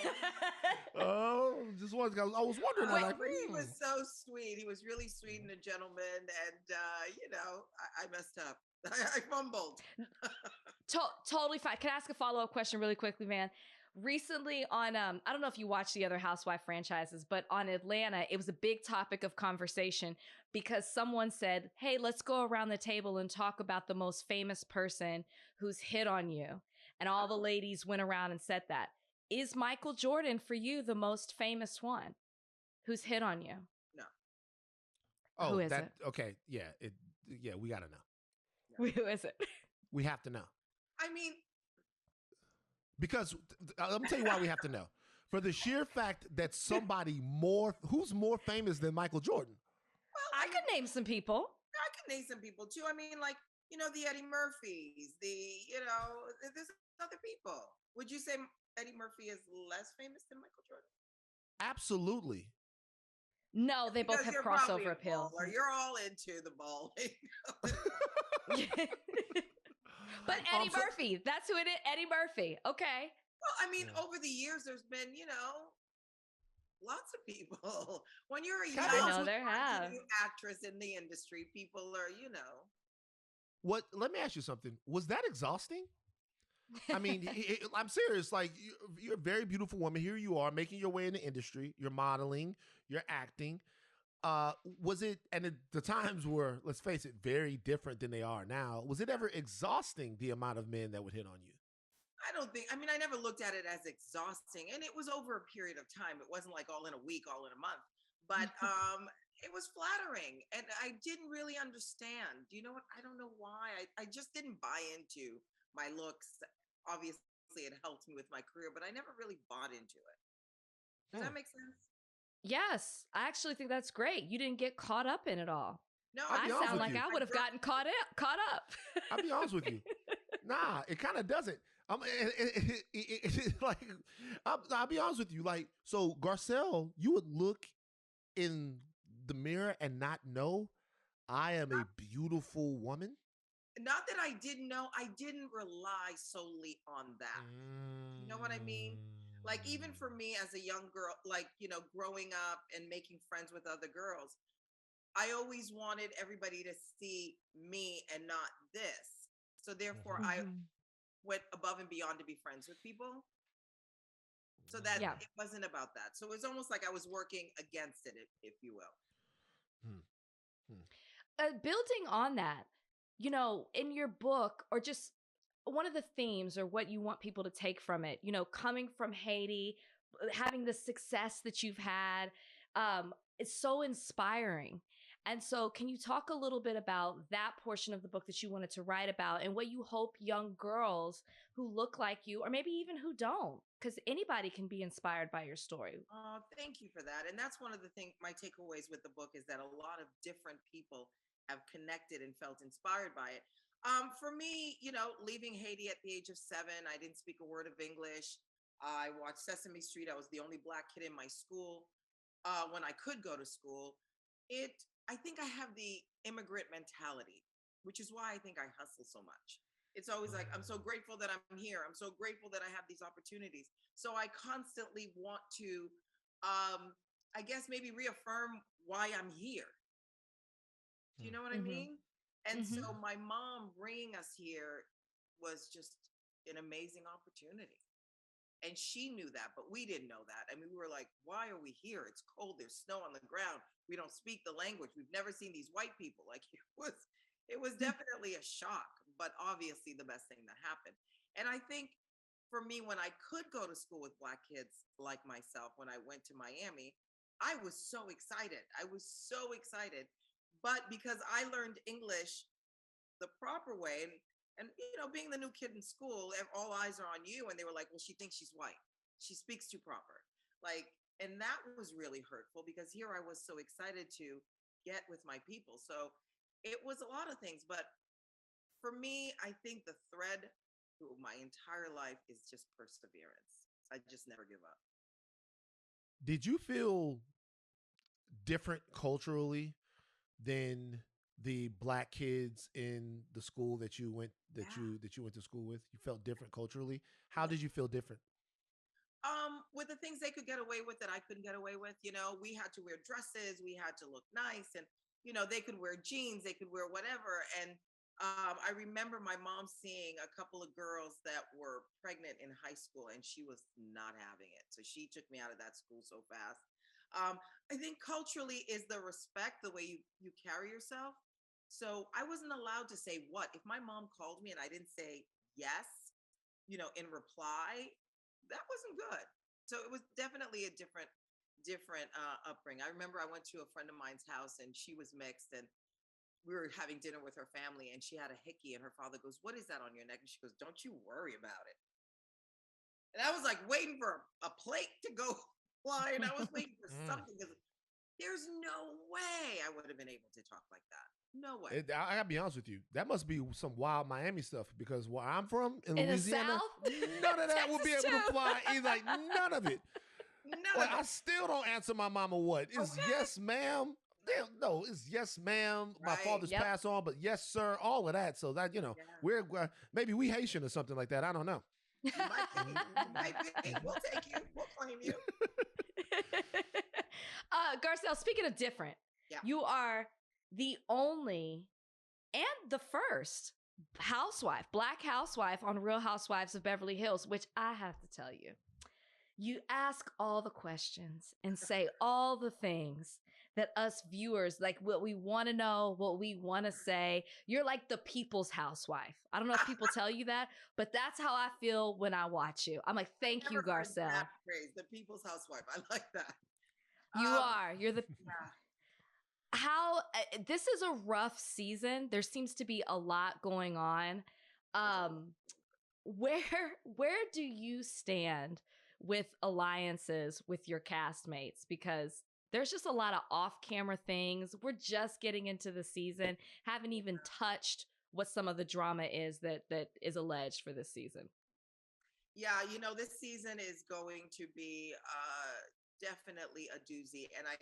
Oh, just was. I was wondering. He was so sweet. He was really sweet and a gentleman. And, you know, I messed up. I fumbled. Totally fine. Can I ask a follow-up question really quickly, man? Recently on, I don't know if you watch the other Housewife franchises, but on Atlanta, it was a big topic of conversation because someone said, hey, let's go around the table and talk about the most famous person who's hit on you. And all the ladies went around and said that. Is Michael Jordan for you the most famous one who's hit on you? No. Oh, who is it? Okay. Yeah. We got to know. Who is it? We have to know. I mean, because let me tell you why we have to know. For the sheer fact that somebody who's more famous than Michael Jordan? Well, I could name some people. I can name some people too. I mean, like, the Eddie Murphys, there's other people. Would you say Eddie Murphy is less famous than Michael Jordan? Absolutely. No, they both have Because you're probably crossover a appeal. baller. You're all into the bowling. But Eddie Murphy, that's who it is. Eddie Murphy. Okay. Well, I mean, over the years, there's been, lots of people. When you're a young actress in the industry, people are, What? Let me ask you something. Was that exhausting? I mean, I'm serious. Like, you're a very beautiful woman. Here you are making your way in the industry. You're modeling. You're acting. Was it? And the times were, let's face it, very different than they are now. Was it ever exhausting, the amount of men that would hit on you? I never looked at it as exhausting, and it was over a period of time. It wasn't like all in a week, all in a month, but it was flattering, and I didn't really understand. You know what? I don't know why. I just didn't buy into my looks. Obviously, it helped me with my career, but I never really bought into it. Does that make sense? Yes, I actually think that's great. You didn't get caught up in it all. No, I sound like I would have gotten caught up. I'll be honest with you. Nah, it kind of doesn't. Like, I'll be honest with you. Like, so Garcelle, you would look in the mirror and not know I am a beautiful woman. Not that I didn't know. I didn't rely solely on that. You know what I mean? Like, even for me as a young girl, like, growing up and making friends with other girls, I always wanted everybody to see me and not this. So therefore, I went above and beyond to be friends with people. So that it wasn't about that. So it was almost like I was working against it, if you will. Building on that, in your book, or just one of the themes or what you want people to take from it, coming from Haiti, having the success that you've had, it's so inspiring. And so can you talk a little bit about that portion of the book that you wanted to write about and what you hope young girls who look like you, or maybe even who don't, because anybody can be inspired by your story. Thank you for that. And that's one of the things, my takeaways with the book is that a lot of different people have connected and felt inspired by it. For me, leaving Haiti at the age of 7, I didn't speak a word of English. I watched Sesame Street. I was the only Black kid in my school. When I could go to school, I think I have the immigrant mentality, which is why I think I hustle so much. It's always like, I'm so grateful that I'm here. I'm so grateful that I have these opportunities. So I constantly want to, I guess, maybe reaffirm why I'm here. Do you know what I mean? And so my mom bringing us here was just an amazing opportunity. And she knew that, but we didn't know that. I mean, we were like, why are we here? It's cold. There's snow on the ground. We don't speak the language. We've never seen these white people. Like, it was definitely a shock, but obviously the best thing that happened. And I think for me, when I could go to school with Black kids like myself, when I went to Miami, I was so excited. But because I learned English the proper way, and being the new kid in school, all eyes are on you. And they were like, well, she thinks she's white. She speaks too proper. And that was really hurtful because here I was so excited to get with my people. So it was a lot of things. But for me, I think the thread through my entire life is just perseverance. I just never give up. Did you feel different culturally than the Black kids in the school that you went to school with? You felt different culturally. How did you feel different? With the things they could get away with that I couldn't get away with, we had to wear dresses, we had to look nice, and they could wear jeans, they could wear whatever. And I remember my mom seeing a couple of girls that were pregnant in high school, and she was not having it. So she took me out of that school so fast. I think culturally is the respect, the way you carry yourself. So I wasn't allowed to say what. If my mom called me and I didn't say yes, in reply, that wasn't good. So it was definitely a different upbringing. I remember I went to a friend of mine's house and she was mixed, and we were having dinner with her family, and she had a hickey, and her father goes, "What is that on your neck?" And she goes, "Don't you worry about it." And I was like waiting for a plate to go fly, and I was waiting for something, because there's no way I would have been able to talk like that. No way. I gotta be honest with you. That must be some wild Miami stuff because where I'm from in In the Louisiana, South? none of that would be able Texas to too. fly. Either, like none of it. None Like of I it. still don't answer my mama what. It's Okay. yes, ma'am. Damn, no, it's yes, ma'am. My Right. father's Yep. passed on, but yes, sir. All of that. So that Yeah. we're maybe we Haitian or something like that. I don't know. You might be. You might be. We'll take you. We'll claim you. Garcelle, speaking of different, Yeah. you are the only and the first Black housewife on Real Housewives of Beverly Hills, which I have to tell you, you ask all the questions and say all the things that us viewers, like what we want to know, what we want to say. You're like the people's housewife. I don't know if people tell you that, but that's how I feel when I watch you. I'm like, thank you, Never heard Garcelle. that phrase, the people's housewife. I like that. You are. You're the. Yeah. How this is a rough season. There seems to be a lot going on. Where do you stand with alliances with your castmates? Because there's just a lot of off-camera things. We're just getting into the season. Haven't even touched what some of the drama is that is alleged for this season. Yeah, this season is going to be definitely a doozy. And I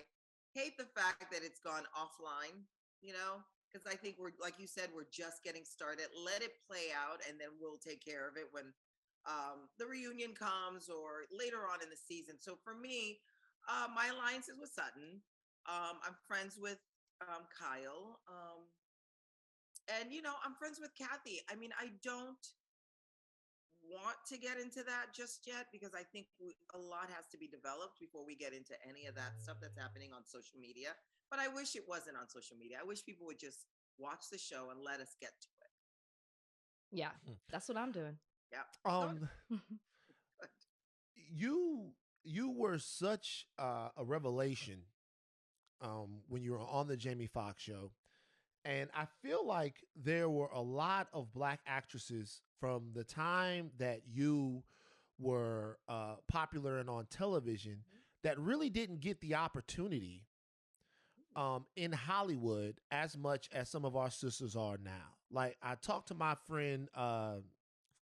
hate the fact that it's gone offline, because I think we're, like you said, we're just getting started. Let it play out and then we'll take care of it when the reunion comes or later on in the season. So for me, my alliance is with Sutton. I'm friends with Kyle. And, I'm friends with Kathy. I mean, I don't want to get into that just yet because I think a lot has to be developed before we get into any of that stuff that's happening on social media. But I wish it wasn't on social media. I wish people would just watch the show and let us get to it. Yeah, that's what I'm doing. Yeah. You were such a revelation when you were on the Jamie Foxx show. And I feel like there were a lot of Black actresses from the time that you were popular and on television that really didn't get the opportunity in Hollywood as much as some of our sisters are now. Like I talked to my friend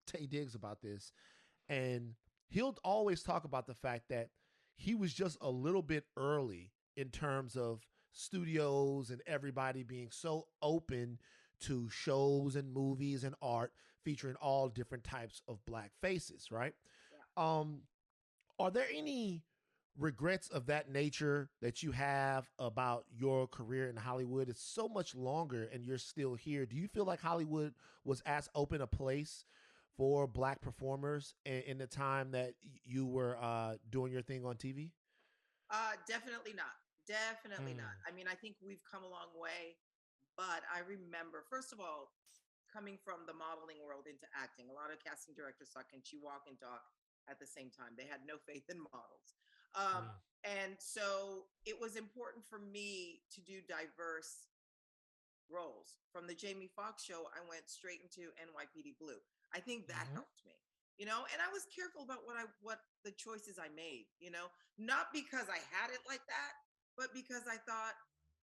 Tay Diggs about this, and he'll always talk about the fact that he was just a little bit early in terms of studios and everybody being so open to shows and movies and art featuring all different types of Black faces, right? Yeah. Are there any regrets of that nature that you have about your career in Hollywood? It's so much longer and you're still here. Do you feel like Hollywood was as open a place for Black performers in the time that you were doing your thing on TV? Definitely not. Definitely not. I mean, I think we've come a long way, but I remember, first of all, coming from the modeling world into acting, a lot of casting directors thought, can she walk and talk at the same time? They had no faith in models. And so it was important for me to do diverse roles. From the Jamie Foxx show, I went straight into NYPD Blue. I think that helped me. And I was careful about what the choices I made, not because I had it like that, but because I thought,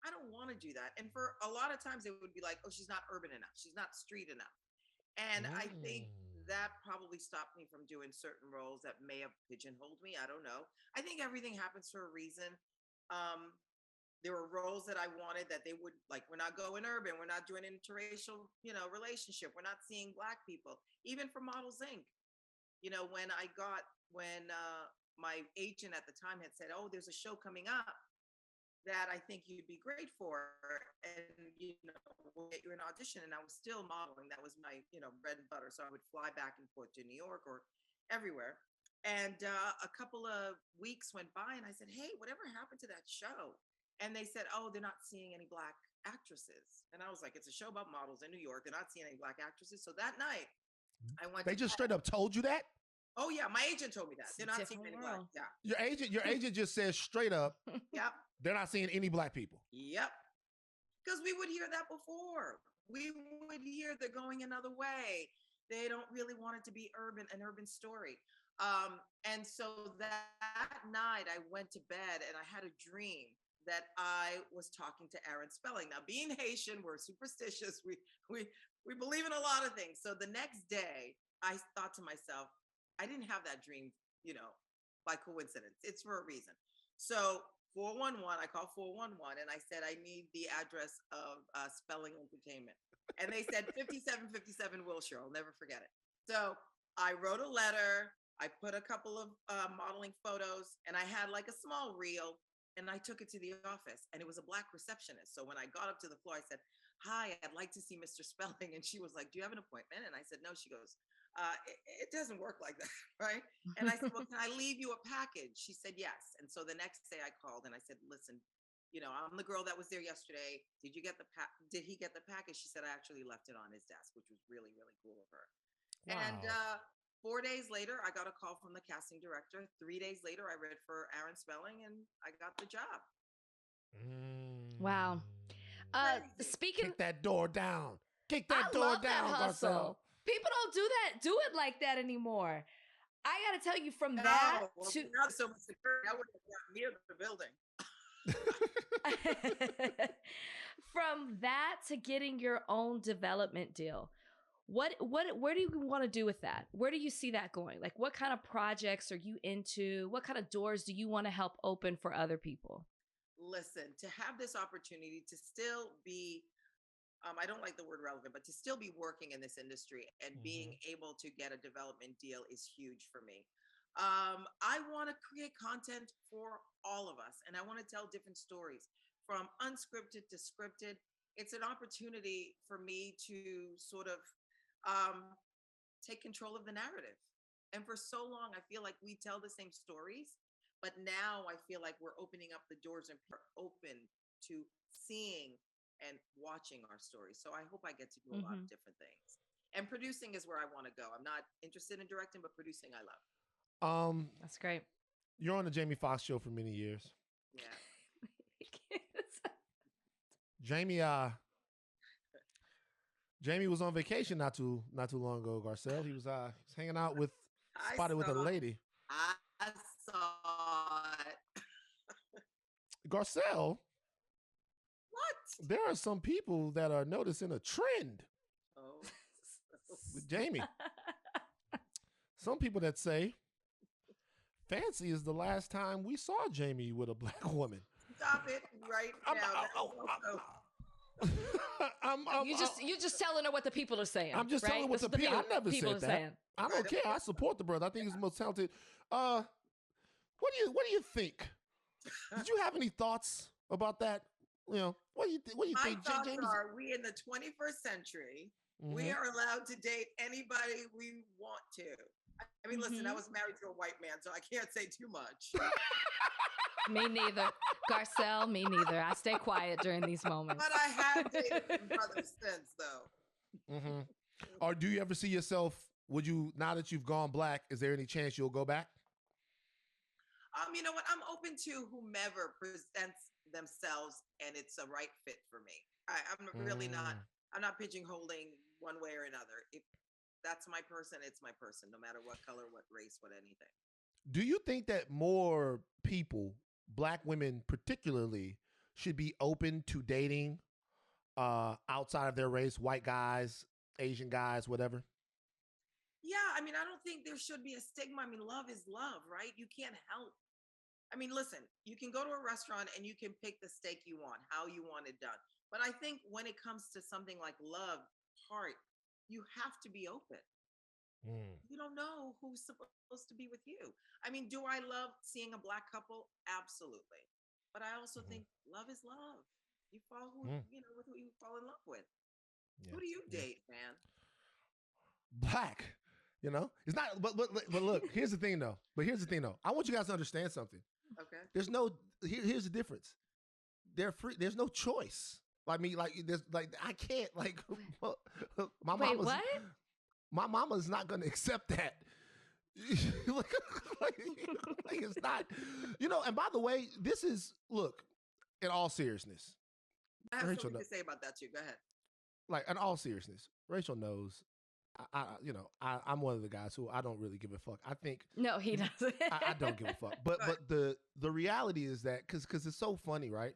I don't want to do that. And for a lot of times it would be like, oh, she's not urban enough. She's not street enough. And I think that probably stopped me from doing certain roles that may have pigeonholed me. I don't know. I think everything happens for a reason. There were roles that I wanted that they would, like, we're not going urban. We're not doing an interracial, relationship. We're not seeing Black people, even for Models Inc. When my agent at the time had said, oh, there's a show coming up that I think you'd be great for, and we'll get you an audition. And I was still modeling. That was my bread and butter. So I would fly back and forth to New York or everywhere. And a couple of weeks went by, and I said, hey, whatever happened to that show? And they said, oh, they're not seeing any Black actresses. And I was like, it's a show about models in New York. They're not seeing any Black actresses. So that night I went. They just straight up told you that? Oh yeah, my agent told me that. They're not seeing any Black. Yeah. Your agent just says straight up. Yep. They're not seeing any Black people. Yep. Because we would hear that before. We would hear they're going another way. They don't really want it to be an urban story. And so that night I went to bed and I had a dream that I was talking to Aaron Spelling. Now, being Haitian, we're superstitious. We believe in a lot of things. So the next day, I thought to myself, I didn't have that dream, by coincidence. It's for a reason. So 411, I called 411 and I said, I need the address of Spelling Entertainment. And they said 5757 Wilshire. I'll never forget it. So I wrote a letter. I put a couple of modeling photos and I had like a small reel and I took it to the office and it was a Black receptionist. So when I got up to the floor, I said, hi, I'd like to see Mr. Spelling. And she was like, do you have an appointment? And I said, no. She goes, it doesn't work like that, right? And I said, well, can I leave you a package? She said, yes. And so the next day I called and I said, listen, I'm the girl that was there yesterday. Did he get the package? She said, I actually left it on his desk, which was really, really cool of her. Wow. And 4 days later, I got a call from the casting director. 3 days later, I read for Aaron Spelling and I got the job. Wow. Speaking, kick that door down. Kick that I door love down, that hustle. Garcelle. People don't do it like that anymore. I got to tell you, from that to now so much security, I would have got near the building. From that to getting your own development deal, where do you want to do with that? Where do you see that going? Like, what kind of projects are you into? What kind of doors do you want to help open for other people? Listen, to have this opportunity to still be, I don't like the word relevant, but to still be working in this industry and being able to get a development deal is huge for me. I want to create content for all of us, and I want to tell different stories from unscripted to scripted. It's an opportunity for me to sort of take control of the narrative. And for so long, I feel like we tell the same stories, but now I feel like we're opening up the doors and people are open to seeing and watching our stories. So I hope I get to do a lot of different things. And producing is where I want to go. I'm not interested in directing, but producing I love. That's great. You're on the Jamie Foxx show for many years. Yeah. Jamie was on vacation not too long ago, Garcelle. He was hanging out with spotted with a lady. I saw it. Garcelle, what? There are some people that are noticing a trend with Jamie. Some people that say Fancy is the last time we saw Jamie with a Black woman. Stop it right now. You just telling her what the people are saying. I'm just telling her what the people. I never said that. Saying. I don't care. I support the brother. I think he's the most talented. What do you think? Did you have any thoughts about that? What do you think? My thoughts are: we in the 21st century. We are allowed to date anybody we want to. I mean, listen, I was married to a white man, so I can't say too much. Me neither. Garcelle, me neither. I stay quiet during these moments. But I have dated some brothers since, though. Or do you ever see yourself, now that you've gone Black, is there any chance you'll go back? You know what? I'm open to whomever presents themselves and it's a right fit for me. I'm really not, I'm not pigeonholing one way or another. If that's my person, it's my person, no matter what color, what race, what anything. Do you think that more people, Black women particularly, should be open to dating outside of their race, white guys, Asian guys, whatever? Yeah, I mean, I don't think there should be a stigma. I mean, love is love, right? You can't help. I mean, listen, you can go to a restaurant and you can pick the steak you want, how you want it done. But I think when it comes to something like love, heart, you have to be open. You don't know who's supposed to be with you. I mean, do I love seeing a Black couple? Absolutely. But I also think love is love. You fall with who you fall in love with. Yeah. Who do you date, man? Black. It's not. But look. Here's the thing, though. I want you guys to understand something. Okay. There's no. Here's the difference. They're free. There's no choice. I mean, there's I can't my mom. Wait, what? My mama's not going to accept that. It's not, and by the way, this is, look, in all seriousness. I have something to say about that too. Go ahead. In all seriousness, Rachel knows I'm one of the guys who I don't really give a fuck. I think No, he doesn't. I don't give a fuck. But the reality is that because it's so funny, right?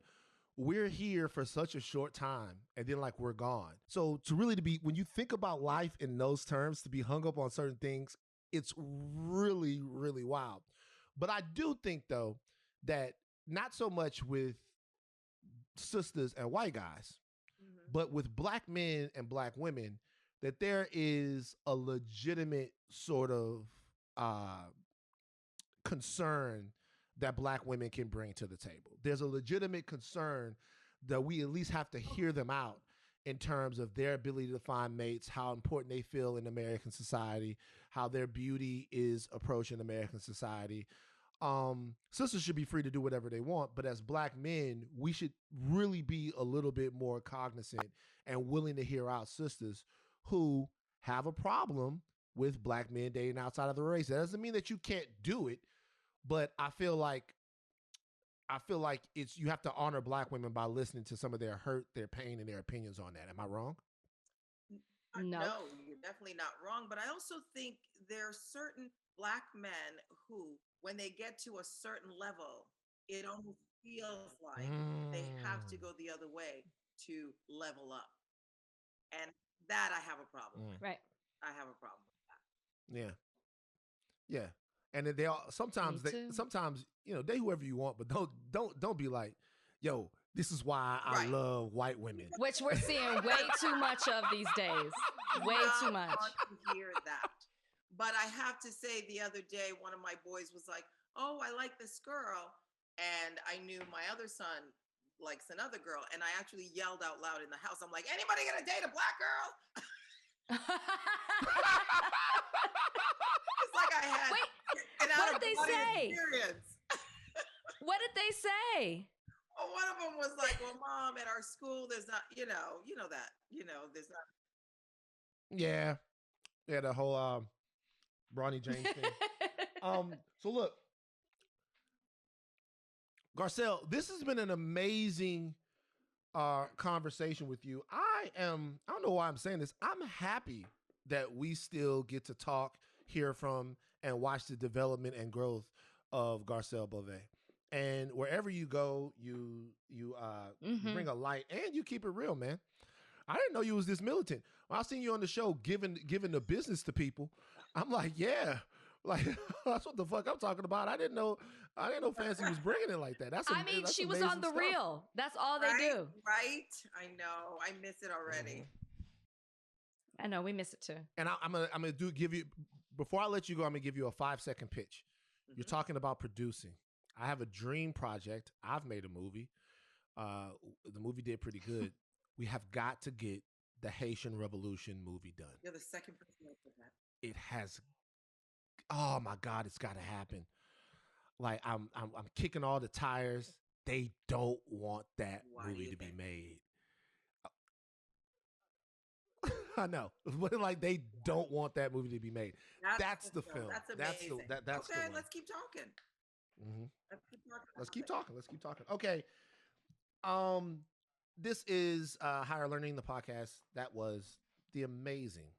We're here for such a short time, and then like we're gone. So to be when you think about life in those terms, to be hung up on certain things, it's really really wild. But I do think though that not so much with sisters and white guys, but with black men and black women, that there is a legitimate sort of concern that black women can bring to the table. There's a legitimate concern that we at least have to hear them out in terms of their ability to find mates, how important they feel in American society, how their beauty is approaching American society. Sisters should be free to do whatever they want, but as black men, we should really be a little bit more cognizant and willing to hear out sisters who have a problem with black men dating outside of the race. That doesn't mean that you can't do it, but I feel like it's you have to honor black women by listening to some of their hurt, their pain, and their opinions on that. Am I wrong? No, you're definitely not wrong. But I also think there are certain black men who, when they get to a certain level, it almost feels like they have to go the other way to level up. And that I have a problem with. Right. I have a problem with that. Yeah. Yeah. And then they all sometimes date whoever you want, but don't be like, yo, this is why I love white women. Which we're seeing way too much of these days. Way too much. I want to hear that. But I have to say, the other day, one of my boys was like, oh, I like this girl. And I knew my other son likes another girl. And I actually yelled out loud in the house. I'm like, anybody gonna date a black girl? It's like I had what did they say? Experience. What did they say? Well, one of them was like, well, Mom, at our school, there's not, there's not. Yeah. Yeah, the whole Bronny James thing. So look, Garcelle, this has been an amazing conversation with you. I don't know why I'm saying this. I'm happy that we still get to talk, hear from, and watch the development and growth of Garcelle Beauvais. And wherever you go, you bring a light and you keep it real, man. I didn't know you was this militant. When I seen you on the show giving the business to people, I'm like, yeah, like that's what the fuck I'm talking about. I didn't know Fancy was bringing it like that. That's she was on the stuff. reel. That's all they do. Right? I know. I miss it already. I know we miss it too. And I'm gonna give you before I let you go. I'm gonna give you a 5-second pitch. You're talking about producing. I have a dream project. I've made a movie. The movie did pretty good. We have got to get the Haitian Revolution movie done. You're the second person that said that. It has. Oh my God, it's got to happen. Like I'm kicking all the tires. They don't want that movie to be made. I know, but like they don't want that movie to be made. That's the film. That's amazing. That's okay. the Let's keep talking. Mm-hmm. Let's keep talking. Let's keep talking. Okay. This is Higher Learning, the podcast. That was the amazing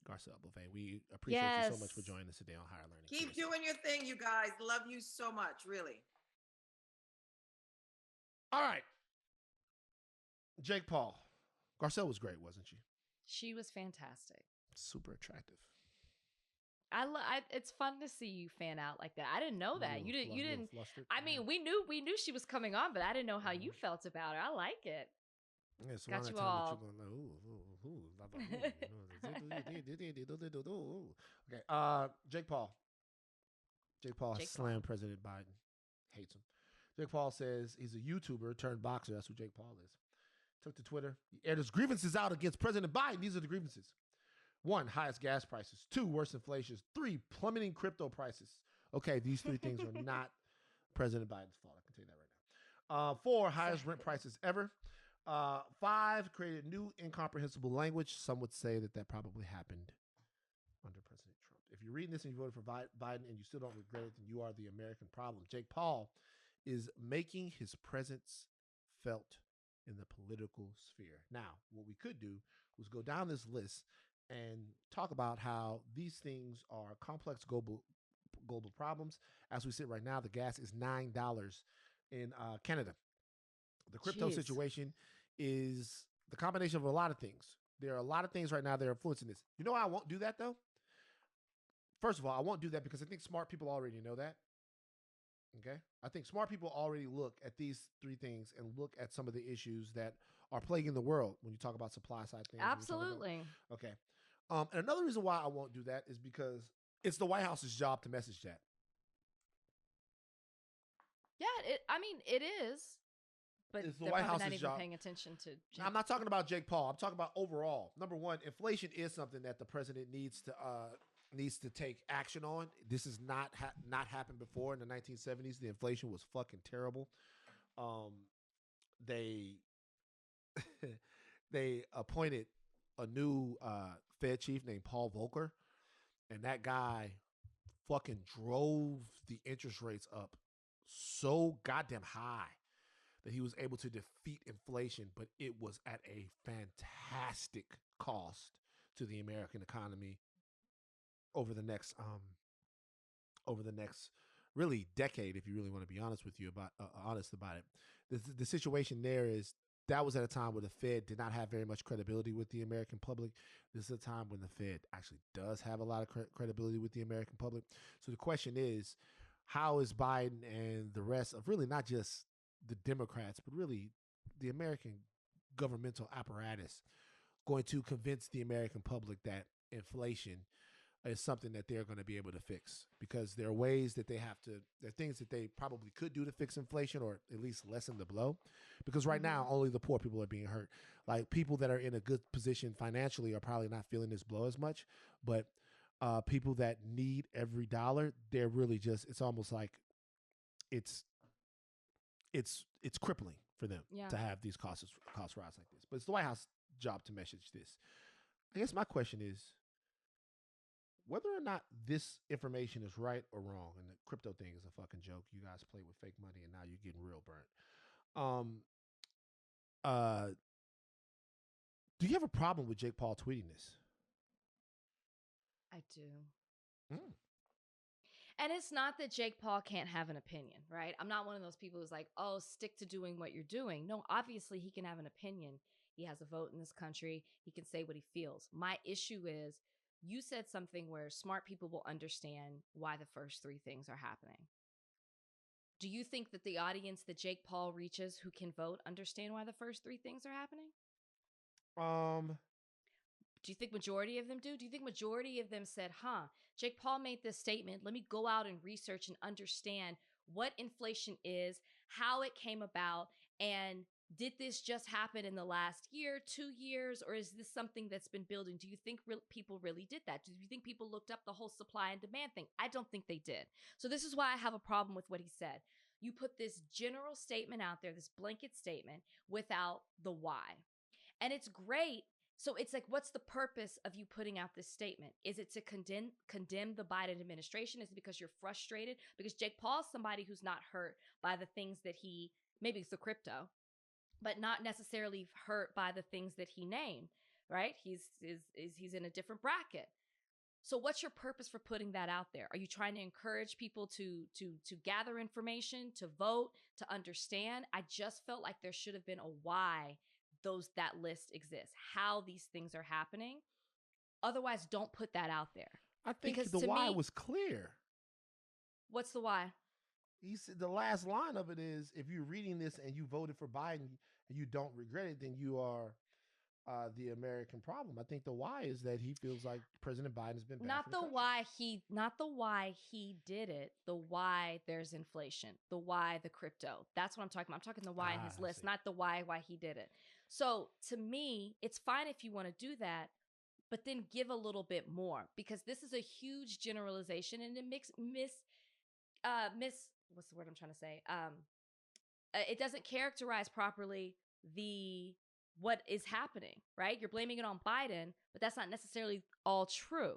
Garcelle Beauvais. We appreciate you so much for joining us today on Higher Learning. Keep doing your thing, you guys. Love you so much, really. All right. Jake Paul. Garcelle was great, wasn't she? She was fantastic. Super attractive. It's fun to see you fan out like that. I didn't know that. You didn't. Flustered. I mean, we knew she was coming on, but I didn't know how you felt about her. I like it. Yeah, so got you all. Okay. Jake Paul. Slammed President Biden. Hates him. Jake Paul says he's a YouTuber turned boxer. That's who Jake Paul is. Took to Twitter. He aired his grievances out against President Biden. These are the grievances. 1, highest gas prices. 2, worse inflation. 3, plummeting crypto prices. Okay, these 3 things are not President Biden's fault. I can tell you that right now. 4, highest rent prices ever. 5, created new incomprehensible language. Some would say that probably happened under President Trump. If you're reading this and you voted for Biden and you still don't regret it, then you are the American problem. Jake Paul is making his presence felt in the political sphere. Now, what we could do was go down this list and talk about how these things are complex global problems. As we sit right now, the gas is $9 in Canada. The crypto Jeez. situation is the combination of a lot of things. There are a lot of things right now that are influencing this. You know why I won't do that though? First of all, I won't do that because I think smart people already know that. Okay. I think smart people already look at these three things and look at some of the issues that are plaguing the world when you talk about supply side things. Absolutely. Okay. And another reason why I won't do that is because it's the White House's job to message that. Yeah, it is. But It's the they're White probably not House's even job. paying attention to I'm not talking about Jake Paul. I'm talking about overall. Number one, inflation is something that the president needs to take action on. This has not happened before in the 1970s. The inflation was fucking terrible. They they appointed a new Fed chief named Paul Volcker, and that guy fucking drove the interest rates up so goddamn high that he was able to defeat inflation, but it was at a fantastic cost to the American economy over the next really decade, if you really want to be honest with you honest about it. The situation there is that was at a time where the Fed did not have very much credibility with the American public. This is a time when the Fed actually does have a lot of credibility with the American public. So the question is, how is Biden and the rest of really not just the Democrats, but really the American governmental apparatus going to convince the American public that inflation is something that they're going to be able to fix? Because there are ways that there are things that they probably could do to fix inflation or at least lessen the blow. Because right now, only the poor people are being hurt. Like people that are in a good position financially are probably not feeling this blow as much, but people that need every dollar, they're really just, it's almost like it's crippling for them to have these costs rise like this. But it's the White House job to message this. I guess my question is whether or not this information is right or wrong, and the crypto thing is a fucking joke. You guys play with fake money and now you're getting real burnt. Do you have a problem with Jake Paul tweeting this? I do. And it's not that Jake Paul can't have an opinion, right? I'm not one of those people who's like, oh, stick to doing what you're doing. No, obviously he can have an opinion. He has a vote in this country. He can say what he feels. My issue is you said something where smart people will understand why the first three things are happening. Do you think that the audience that Jake Paul reaches who can vote understand why the first three things are happening? Do you think majority of them do? Do you think majority of them said, Jake Paul made this statement. Let me go out and research and understand what inflation is, how it came about, and did this just happen in the last year, 2 years, or is this something that's been building? Do you think people really did that? Do you think people looked up the whole supply and demand thing? I don't think they did. So this is why I have a problem with what he said. You put this general statement out there, this blanket statement, without the why. And it's great. So it's like, what's the purpose of you putting out this statement? Is it to condemn the Biden administration? Is it because you're frustrated? Because Jake Paul's somebody who's not hurt by the things that maybe it's the crypto, but not necessarily hurt by the things that he named, right? He's in a different bracket. So what's your purpose for putting that out there? Are you trying to encourage people to gather information, to vote, to understand? I just felt like there should have been a why that list exists, how these things are happening. Otherwise, don't put that out there. I think because the why was clear. What's the why? He said the last line of it is, if you're reading this and you voted for Biden and you don't regret it, then you are the American problem. I think the why is that he feels like President Biden has been bad not for the why he did it, the why there's inflation, the why the crypto. That's what I'm talking about. I'm talking the why in his list, not the why he did it. So to me, it's fine if you want to do that, but then give a little bit more, because this is a huge generalization and it what's the word I'm trying to say? It doesn't characterize properly what is happening, right? You're blaming it on Biden, but that's not necessarily all true,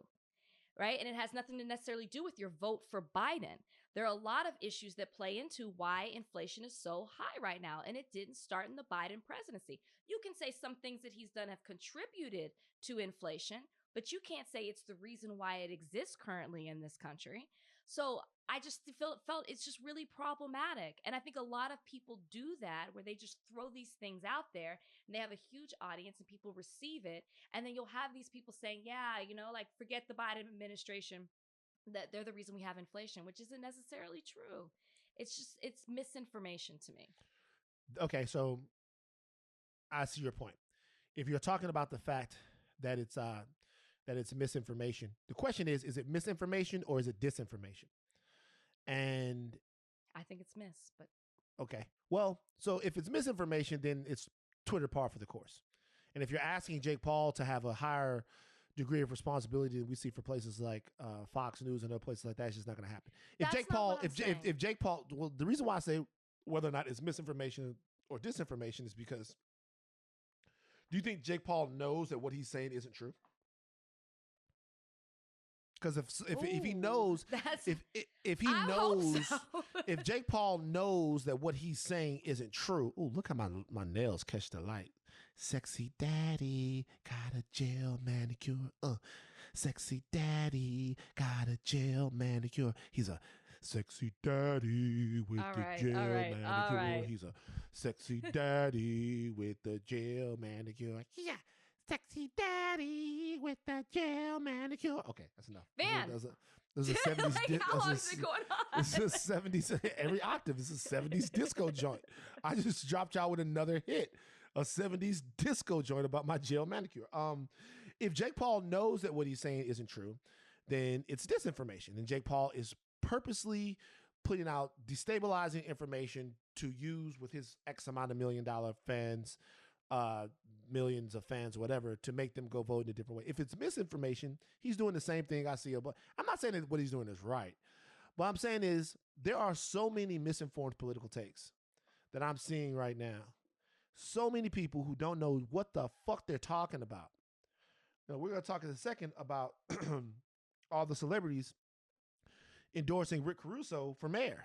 right? And it has nothing to necessarily do with your vote for Biden. There are a lot of issues that play into why inflation is so high right now, and it didn't start in the Biden presidency. You can say some things that he's done have contributed to inflation, but you can't say it's the reason why it exists currently in this country. So I just felt it's just really problematic. And I think a lot of people do that, where they just throw these things out there and they have a huge audience and people receive it. And then you'll have these people saying, yeah, like forget the Biden administration, that they're the reason we have inflation, which isn't necessarily true. It's misinformation to me. Okay, so I see your point. If you're talking about the fact that it's misinformation, the question is it misinformation or is it disinformation? And I think it's but okay. Well, so if it's misinformation, then it's Twitter par for the course. And if you're asking Jake Paul to have a higher degree of responsibility than we see for places like Fox News and other places like that, it's just not going to happen. If Jake Paul, if Jake Paul, well, the reason why I say whether or not it's misinformation or disinformation is because, do you think Jake Paul knows that what he's saying isn't true? Because if he knows, if he knows, so. If Jake Paul knows that what he's saying isn't true, ooh, look how my nails catch the light. Sexy daddy got a gel manicure. Sexy daddy got a gel manicure. He's a sexy daddy with the gel manicure. He's a sexy daddy with the gel manicure. Yeah. Sexy daddy with the gel manicure. Okay, that's enough. Van. There's a 70s. Like, how long is it going on? It's a 70s. Every octave is a 70s disco joint. I just dropped y'all with another hit, a 70s disco joint about my gel manicure. If Jake Paul knows that what he's saying isn't true, then it's disinformation. And Jake Paul is purposely putting out destabilizing information to use with his X amount of $1 million fans, millions of fans, whatever, to make them go vote in a different way. If it's misinformation, he's doing the same thing I see. But I'm not saying that what he's doing is right. What I'm saying is there are so many misinformed political takes that I'm seeing right now. So many people who don't know what the fuck they're talking about. Now, we're going to talk in a second about all the celebrities endorsing Rick Caruso for mayor.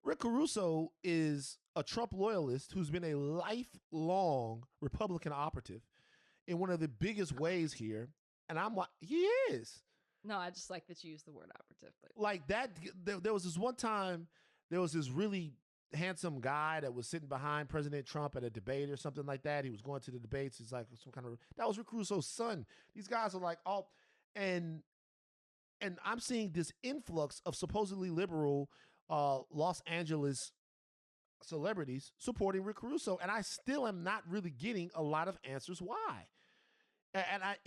Rick Caruso is a Trump loyalist who's been a lifelong Republican operative in one of the biggest ways here. And I'm like, he is. No, I just like that you use the word operative. But. Like that, there was this one time, there was this really handsome guy that was sitting behind President Trump at a debate or something like that. He was going to the debates. He's like some kind of, that was Rick Caruso's son. These guys are like, oh, and I'm seeing this influx of supposedly liberal Los Angeles celebrities supporting Rick Caruso, and I still am not really getting a lot of answers why. And I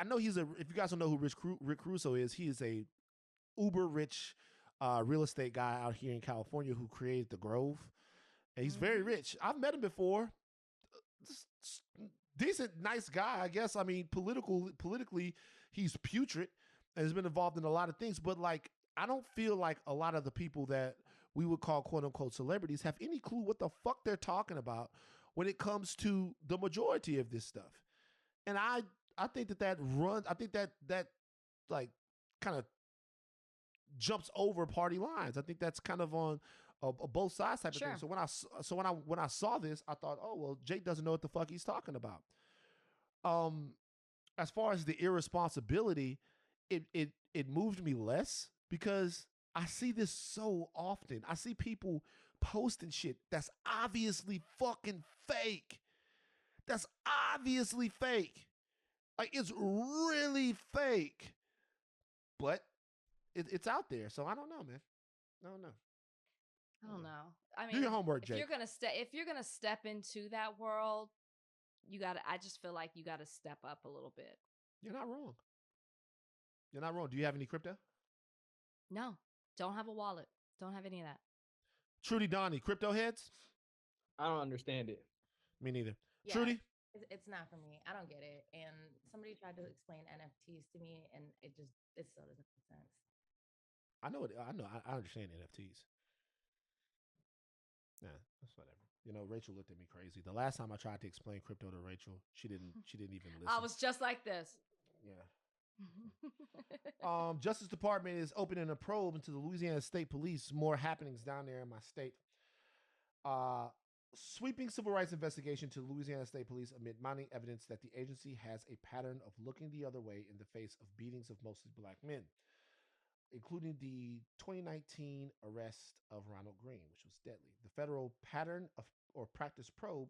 know he's if you guys don't know who Rick Caruso is, he is a uber rich real estate guy out here in California who created the Grove, and he's very rich. I've met him before. Decent, nice guy, I guess. I mean, politically, he's putrid and has been involved in a lot of things, but like, I don't feel like a lot of the people that we would call quote unquote celebrities have any clue what the fuck they're talking about when it comes to the majority of this stuff. And I think that runs, I think that like kind of jumps over party lines. I think that's kind of on both sides type of thing. So when I saw this, I thought, oh, well, Jake doesn't know what the fuck he's talking about. As far as the irresponsibility, it moved me less because I see this so often. I see people posting shit that's obviously fucking fake. That's obviously fake. Like, it's really fake. But it's out there. So I don't know, man. I don't know. I mean, do your homework, Jake. If you're gonna step into that world, I just feel like you gotta step up a little bit. You're not wrong. Do you have any crypto? No, don't have a wallet. Don't have any of that. Trudy, Donnie, crypto heads? I don't understand it. Me neither. Yeah, Trudy? It's not for me. I don't get it. And somebody tried to explain NFTs to me, and it still doesn't make sense. I understand NFTs. Yeah, that's whatever. You know, Rachel looked at me crazy. The last time I tried to explain crypto to Rachel, she didn't even listen. I was just like this. Yeah. Justice Department is opening a probe into the Louisiana State Police. More happenings down there in my state. Sweeping civil rights investigation to Louisiana State Police amid mounting evidence that the agency has a pattern of looking the other way in the face of beatings of mostly black men, including the 2019 arrest of Ronald Green, which was deadly. The federal pattern of or practice probe,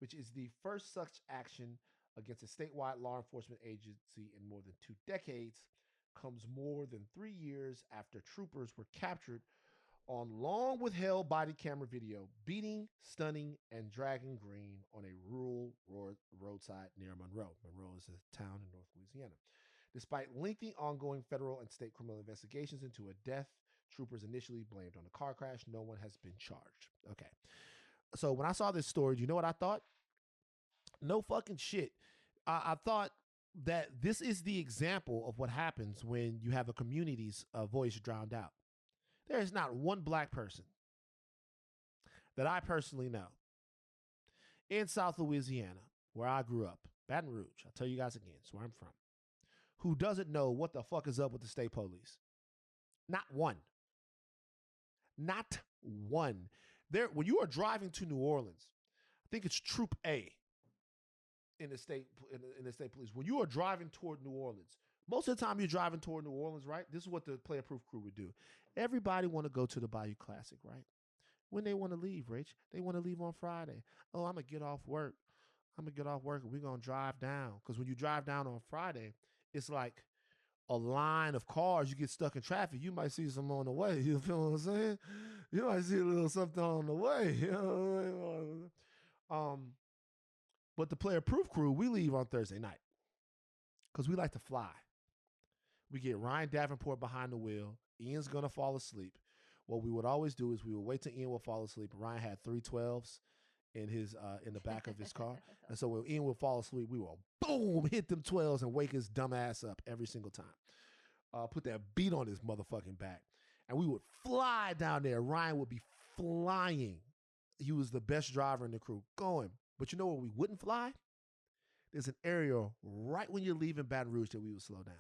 which is the first such action against a statewide law enforcement agency in more than 2 decades, comes more than 3 years after troopers were captured on long withheld body camera video, beating, stunning, and dragging Green on a rural roadside near Monroe. Monroe is a town in North Louisiana. Despite lengthy ongoing federal and state criminal investigations into a death, troopers initially blamed on the car crash. No one has been charged. Okay. So when I saw this story, do you know what I thought? No fucking shit. I thought that this is the example of what happens when you have a community's voice drowned out. There is not one black person that I personally know in South Louisiana, where I grew up, Baton Rouge, I'll tell you guys again, it's where I'm from, who doesn't know what the fuck is up with the state police. Not one. Not one. There, when you are driving to New Orleans, I think it's Troop A in the state police. When you are driving toward New Orleans, most of the time you're driving toward New Orleans, right? This is what the Player Proof crew would do. Everybody want to go to the Bayou Classic, right? When they want to leave, Rach, they want to leave on Friday. Oh, I'm going to get off work. And we're going to drive down. Because when you drive down on Friday, it's like a line of cars. You get stuck in traffic. You might see some on the way. You feel what I'm saying? You might see a little something on the way. But the Player Proof crew, we leave on Thursday night because we like to fly. We get Ryan Davenport behind the wheel. Ian's going to fall asleep. What we would always do is we would wait till Ian would fall asleep. Ryan had 312s in the back of his car. And so when Ian would fall asleep, we will boom, hit them 12s and wake his dumb ass up every single time. Put that beat on his motherfucking back. And we would fly down there. Ryan would be flying. He was the best driver in the crew going. But you know where we wouldn't fly? There's an area right when you're leaving Baton Rouge that we would slow down.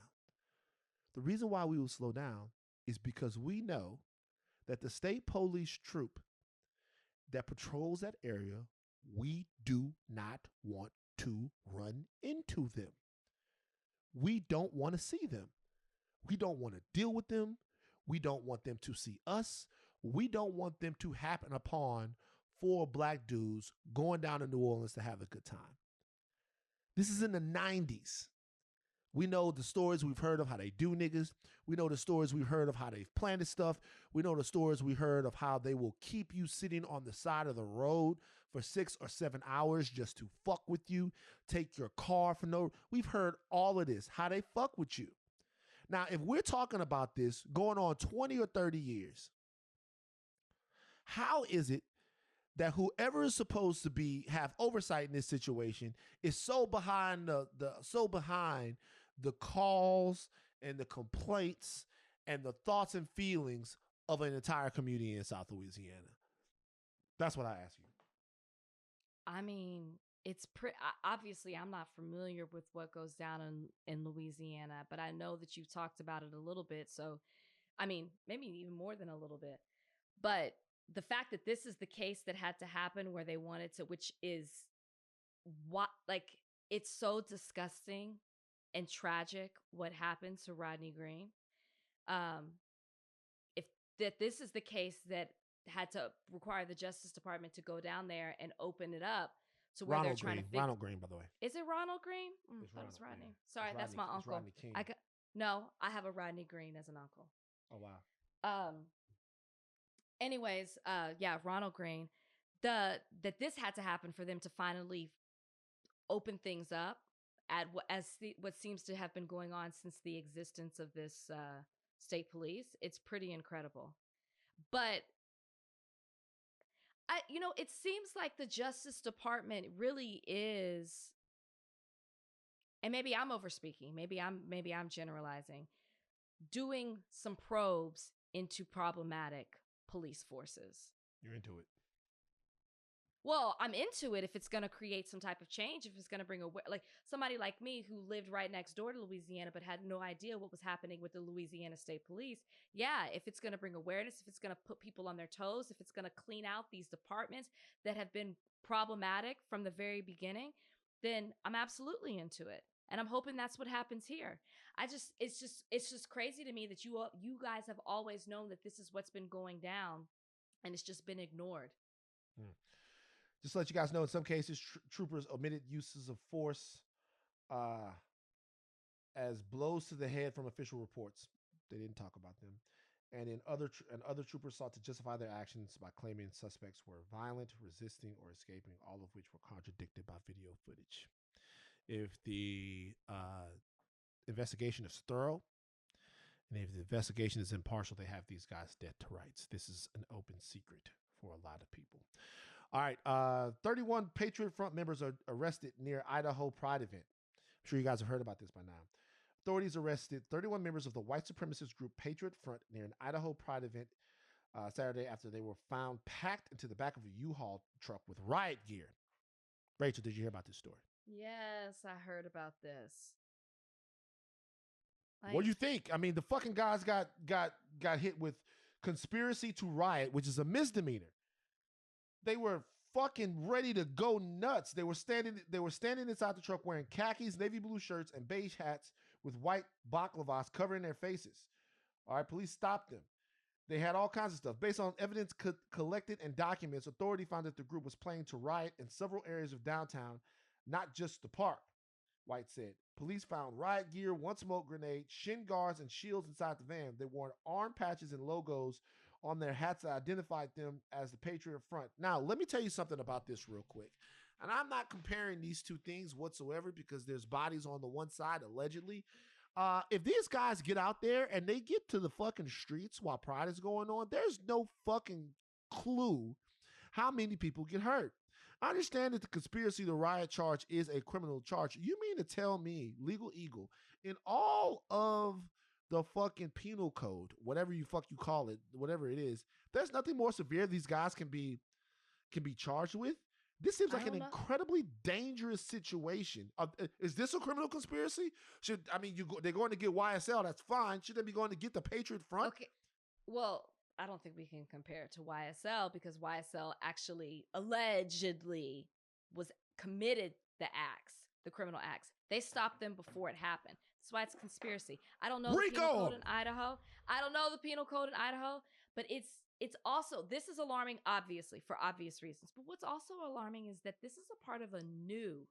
The reason why we would slow down is because we know that the state police troop that patrols that area, we do not want to run into them. We don't want to see them. We don't want to deal with them. We don't want them to see us. We don't want them to happen upon 4 black dudes going down to New Orleans to have a good time. This is in the 90s. We know the stories we've heard of how they do niggas. We know the stories we've heard of how they've planted stuff. We know the stories we heard of how they will keep you sitting on the side of the road for 6 or 7 hours just to fuck with you, take your car for no. We've heard all of this, how they fuck with you. Now, if we're talking about this going on 20 or 30 years, how is it that whoever is supposed to have oversight in this situation is so behind the calls and the complaints and the thoughts and feelings of an entire community in South Louisiana? That's what I ask you. I mean, it's obviously I'm not familiar with what goes down in Louisiana, but I know that you've talked about it a little bit. So, I mean, maybe even more than a little bit. But the fact that this is the case that had to happen where they wanted to, which is what, like, it's so disgusting and tragic what happened to Rodney Green. If that this is the case that had to require the Justice Department to go down there and open it up to where they're trying to fix. Ronald Green, by the way. Is it Ronald Green? It's Thought it was Rodney. yeah. Sorry, It's that's Rodney, my uncle. Rodney King. No, I have a Rodney Green as an uncle. Oh, wow. Anyways, yeah, Ronald Green. That this had to happen for them to finally open things up at what seems to have been going on since the existence of this state police. It's pretty incredible. But it seems like the Justice Department really is, and maybe I'm overspeaking, maybe I'm generalizing, doing some probes into problematic police forces. You're into it. Well, I'm into it if it's going to create some type of change, if it's going to bring like somebody like me who lived right next door to Louisiana but had no idea what was happening with the Louisiana State Police. Yeah, if it's going to bring awareness, if it's going to put people on their toes, if it's going to clean out these departments that have been problematic from the very beginning, then I'm absolutely into it. And I'm hoping that's what happens here. It's just crazy to me that you guys have always known that this is what's been going down, and it's just been ignored. Just to let you guys know, in some cases, troopers omitted uses of force as blows to the head from official reports. They didn't talk about them. And other troopers sought to justify their actions by claiming suspects were violent, resisting, or escaping, all of which were contradicted by video footage. If the investigation is thorough, and if the investigation is impartial, they have these guys dead to rights. This is an open secret for a lot of people. All right, 31 Patriot Front members are arrested near Idaho Pride event. I'm sure you guys have heard about this by now. Authorities arrested 31 members of the white supremacist group Patriot Front near an Idaho Pride event Saturday after they were found packed into the back of a U-Haul truck with riot gear. Rachel, did you hear about this story? Yes, I heard about this. What do you think? I mean, the fucking guys got hit with conspiracy to riot, which is a misdemeanor. They were fucking ready to go nuts. They were standing inside the truck wearing khakis, navy blue shirts, and beige hats with white baklavas covering their faces. All right, police stopped them. They had all kinds of stuff. Based on evidence collected and documents, authority found that the group was planning to riot in several areas of downtown, not just the park, White said. Police found riot gear, one smoke grenade, shin guards, and shields inside the van. They wore arm patches and logos on their hats that identified them as the Patriot Front. Now, let me tell you something about this real quick. And I'm not comparing these two things whatsoever because there's bodies on the one side, allegedly. If these guys get out there and they get to the fucking streets while Pride is going on, there's no fucking clue how many people get hurt. I understand that the conspiracy to riot charge is a criminal charge. You mean to tell me, Legal Eagle, in all of the fucking penal code, whatever you call it, whatever it is, there's nothing more severe these guys can be charged with? This seems like an incredibly dangerous situation. Is this a criminal conspiracy? They're going to get YSL. That's fine. Should they be going to get the Patriot Front? Okay. Well, I don't think we can compare it to YSL because YSL actually allegedly was committed the criminal acts. They stopped them before it happened. That's why it's a conspiracy. I don't know the penal code in Idaho. I don't know the penal code in Idaho, but it's also, this is alarming, obviously, for obvious reasons. But what's also alarming is that this is a part of a new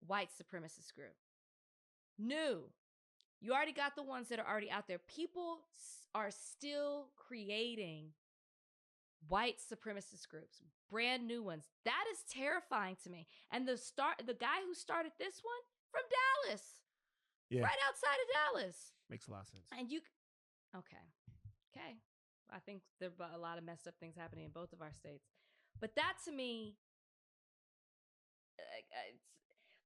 white supremacist group. New. You already got the ones that are already out there. People are still creating white supremacist groups, brand new ones. That is terrifying to me. And the guy who started this one from Dallas. Yeah. Right outside of Dallas. Makes a lot of sense. And okay. I think there are a lot of messed up things happening in both of our states. But that to me,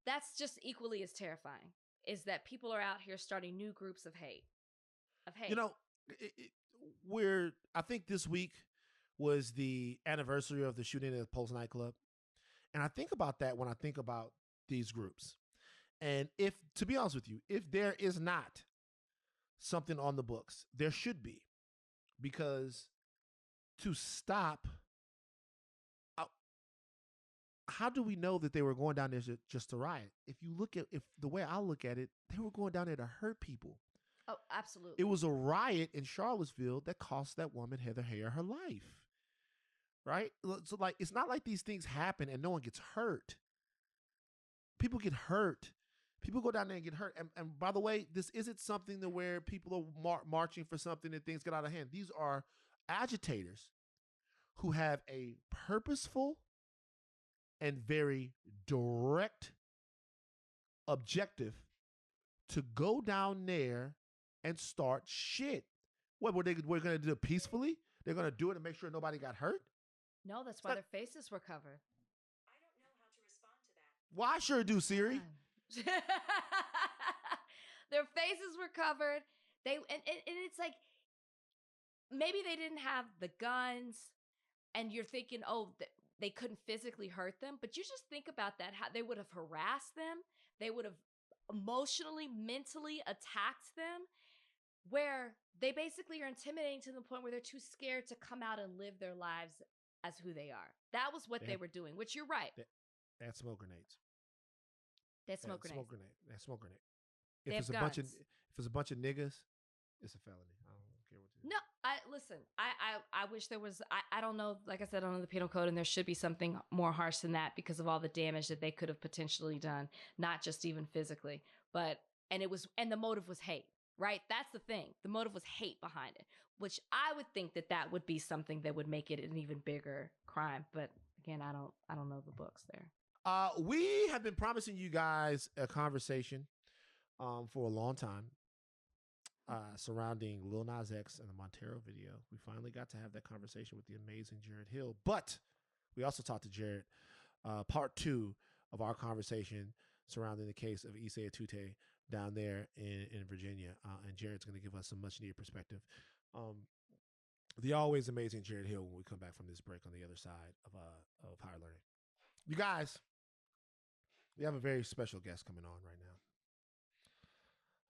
that's just equally as terrifying, is that people are out here starting new groups of hate. You know, I think this week was the anniversary of the shooting at the Pulse nightclub. And I think about that when I think about these groups. And to be honest with you, if there is not something on the books, there should be. Because to stop, how do we know that they were going down there just to riot? If the way I look at it, they were going down there to hurt people. Oh, absolutely. It was a riot in Charlottesville that cost that woman, Heather Heyer, her life. Right? So, it's not like these things happen and no one gets hurt. People get hurt. People go down there and get hurt. And by the way, this isn't something where people are marching for something and things get out of hand. These are agitators who have a purposeful and very direct objective to go down there and start shit. What we're going to do it peacefully? They're going to do it and make sure nobody got hurt? No, that's why their faces were covered. I don't know how to respond to that. Well, I sure do, Siri. Their faces were covered. And it's like, maybe they didn't have the guns, and you're thinking, oh, they couldn't physically hurt them, but you just think about that, how they would have harassed them, they would have emotionally, mentally attacked them, where they basically are intimidating to the point where they're too scared to come out and live their lives as who they are. That was what they were doing, which you're right. That's smoke grenades. That's smoke grenades. That's smoke grenade. They If have it's a guns. bunch of niggas, it's a felony. I don't care what you do. No, I wish there was. I don't know. Like I said, I don't know the penal code, and there should be something more harsh than that because of all the damage that they could have potentially done, not just even physically, but and the motive was hate, right? That's the thing. The motive was hate behind it, which I would think that would be something that would make it an even bigger crime. But again, I don't know the books there. We have been promising you guys a conversation for a long time surrounding Lil Nas X and the Montero video. We finally got to have that conversation with the amazing Jarrett Hill, but we also talked to Jarrett, part 2 of our conversation surrounding the case of Isimemen Etute down there in Virginia, and Jarrett's going to give us some much needed perspective. The always amazing Jarrett Hill when we come back from this break on the other side of higher learning. You guys, we have a very special guest coming on right now.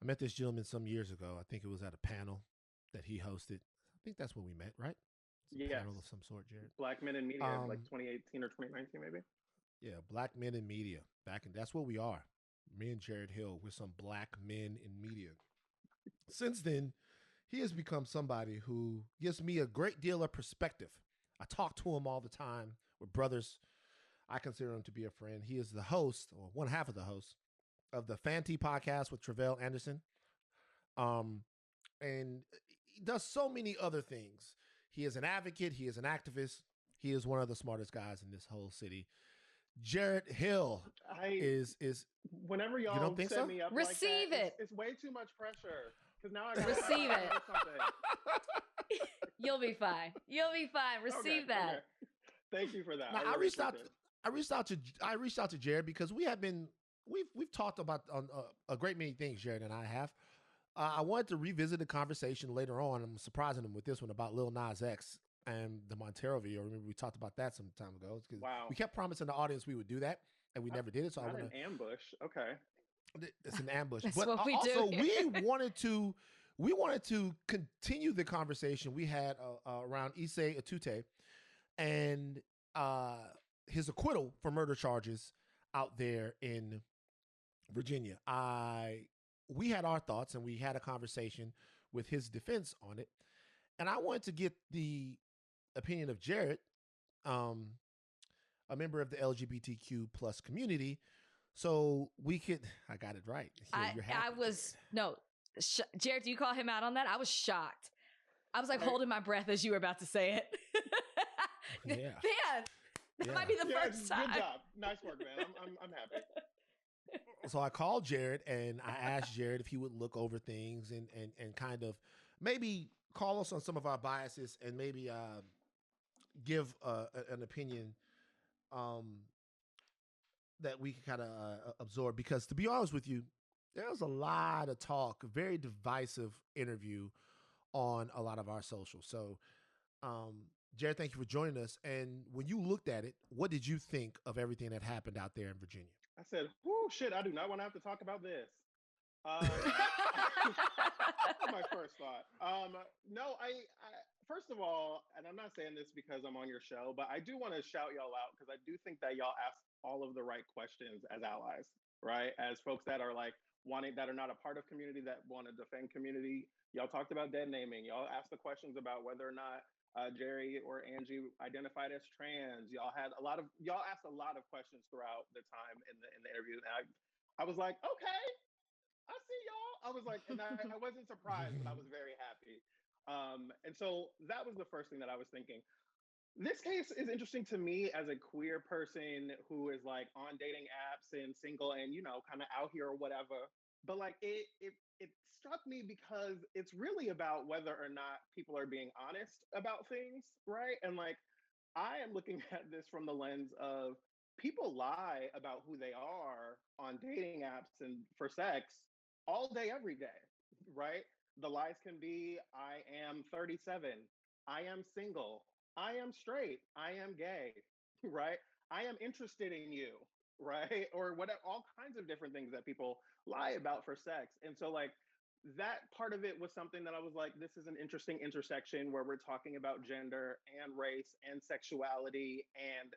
I met this gentleman some years ago. I think it was at a panel that he hosted. I think that's when we met, right? It's a panel of some sort, Jarrett. Black Men in Media, like 2018 or 2019, maybe. Yeah, Black Men in Media. That's what we are. Me and Jarrett Hill, we're some black men in media. Since then, he has become somebody who gives me a great deal of perspective. I talk to him all the time. We're brothers. I consider him to be a friend. He is the host, or one half of the host, of the FANTI podcast with Tre'vell Anderson. And he does so many other things. He is an advocate. He is an activist. He is one of the smartest guys in this whole city. Jarrett Hill is whenever y'all you don't think set so? me up Receive like that, it. It's way too much pressure. Because now I gotta Receive it. something. You'll be fine. You'll be fine. Receive that. Okay. Thank you for that. Now, I reached out to Jarrett because we've talked about a great many things, Jarrett and I have. I wanted to revisit the conversation later on. I'm surprising him with this one about Lil Nas X and the Montero video. Remember we talked about that some time ago. Wow. We kept promising the audience we would do that, and we never did it. So Not an ambush. Okay. It's an ambush. That's but what we also do. we wanted to continue the conversation we had around Isimemen Etute and his acquittal for murder charges out there in Virginia. We had our thoughts and we had a conversation with his defense on it. And I wanted to get the opinion of Jarrett, a member of the LGBTQ plus community, so we could, I got it right. You're happy, Jarrett, do you call him out on that? I was shocked. I was like holding my breath as you were about to say it. Yeah. Man, that might be the first time. Good job. Nice work, man. I'm happy. So I called Jarrett and I asked Jarrett if he would look over things and kind of maybe call us on some of our biases and maybe give an opinion that we can kind of absorb. Because to be honest with you, there was a lot of talk, a very divisive interview on a lot of our socials. So, Jarrett, thank you for joining us. And when you looked at it, what did you think of everything that happened out there in Virginia? I said, whoo, shit, I do not want to have to talk about this. My first thought. No, I first of all, and I'm not saying this because I'm on your show, but I do want to shout y'all out because I do think that y'all asked all of the right questions as allies, right? As folks that are like that are not a part of community, that want to defend community. Y'all talked about dead naming. Y'all asked the questions about whether or not Jerry or Angie identified as trans. Y'all asked a lot of questions throughout the time in the interview. And I was like, okay, I see y'all. I was like, and I wasn't surprised, but I was very happy. And so that was the first thing that I was thinking. This case is interesting to me as a queer person who is like on dating apps and single and, you know, kind of out here or whatever. But like it struck me because it's really about whether or not people are being honest about things, right? And like I am looking at this from the lens of people lie about who they are on dating apps and for sex all day, every day, right? The lies can be, I am 37, I am single, I am straight, I am gay, right? I am interested in you, right? Or what, all kinds of different things that people lie about for sex. And so, like, that part of it was something that I was like, this is an interesting intersection where we're talking about gender and race and sexuality. And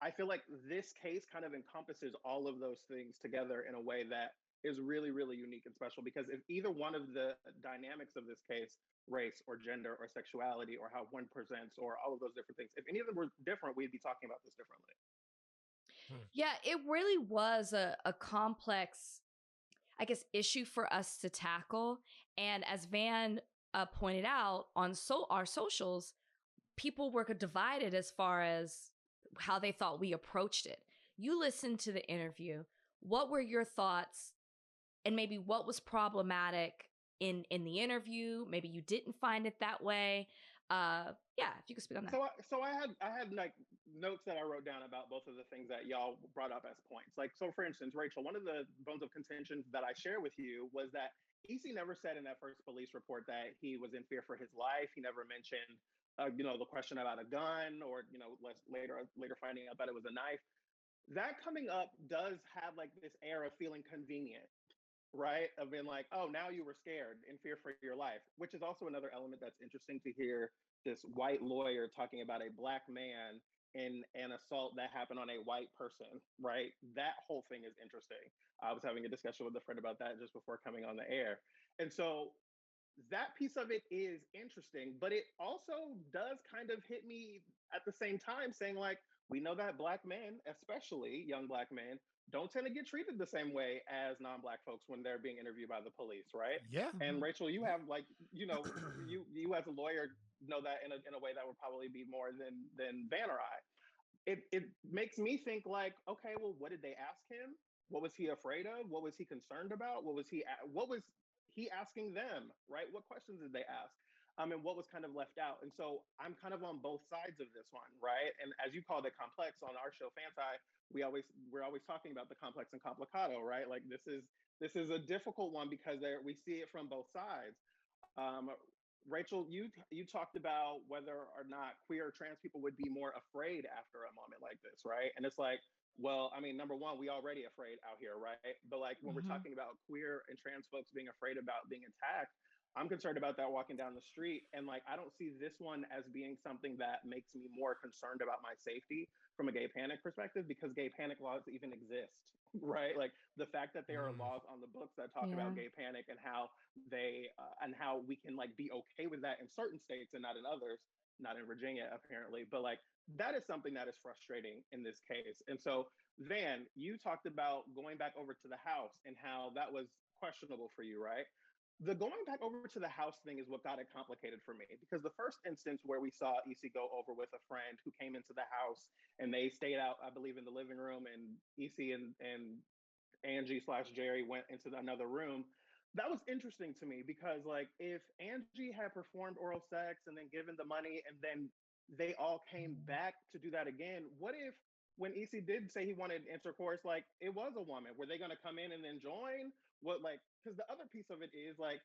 I feel like this case kind of encompasses all of those things together in a way that is really, really unique and special. Because if either one of the dynamics of this case, race or gender or sexuality or how one presents or all of those different things, if any of them were different, we'd be talking about this differently. Yeah, it really was a complex, I guess, issue for us to tackle. And as Van pointed out on our socials, people were divided as far as how they thought we approached it. You listened to the interview. What were your thoughts? And maybe what was problematic in the interview? Maybe you didn't find it that way. Yeah, if you could speak on that. So I had like notes that I wrote down about both of the things that y'all brought up as points. Like, so for instance, Rachel, one of the bones of contention that I share with you was that EC never said in that first police report that he was in fear for his life. He never mentioned, the question about a gun or, later finding out that it was a knife. That coming up does have like this air of feeling convenient, right? Of being like, oh, now you were scared in fear for your life, which is also another element that's interesting to hear this white lawyer talking about a black man in an assault that happened on a white person, right? That whole thing is interesting. I was having a discussion with a friend about that just before coming on the air. And so that piece of it is interesting, but it also does kind of hit me at the same time saying, like, we know that black men, especially young black men, don't tend to get treated the same way as non-black folks when they're being interviewed by the police, right? Yeah. And Rachel, you have like, you as a lawyer know that in a way that would probably be more than Van or I. It makes me think like, okay, well, what did they ask him? What was he afraid of? What was he concerned about? What was he asking them, right? What questions did they ask? And what was kind of left out. And so I'm kind of on both sides of this one, right? And as you called it complex on our show, FANTI, we're always talking about the complex and complicado, right? Like this is a difficult one because we see it from both sides. Rachel, you talked about whether or not queer or trans people would be more afraid after a moment like this, right? And it's like, well, I mean, number one, we already afraid out here, right? But like when we're talking about queer and trans folks being afraid about being attacked, I'm concerned about that walking down the street. And like, I don't see this one as being something that makes me more concerned about my safety from a gay panic perspective, because gay panic laws even exist, right? Like the fact that there are laws on the books that talk about gay panic and how we can like be okay with that in certain states and not in others, not in Virginia apparently, but like that is something that is frustrating in this case. And so Van, you talked about going back over to the house and how that was questionable for you, right? The going back over to the house thing is what got it complicated for me, because the first instance where we saw EC go over with a friend who came into the house and they stayed out, I believe, in the living room, and EC and Angie/Jerry went into another room. That was interesting to me because, like, if Angie had performed oral sex and then given the money and then they all came back to do that again, what if when EC did say he wanted intercourse, like it was a woman? Were they going to come in and then join? What, like, because the other piece of it is like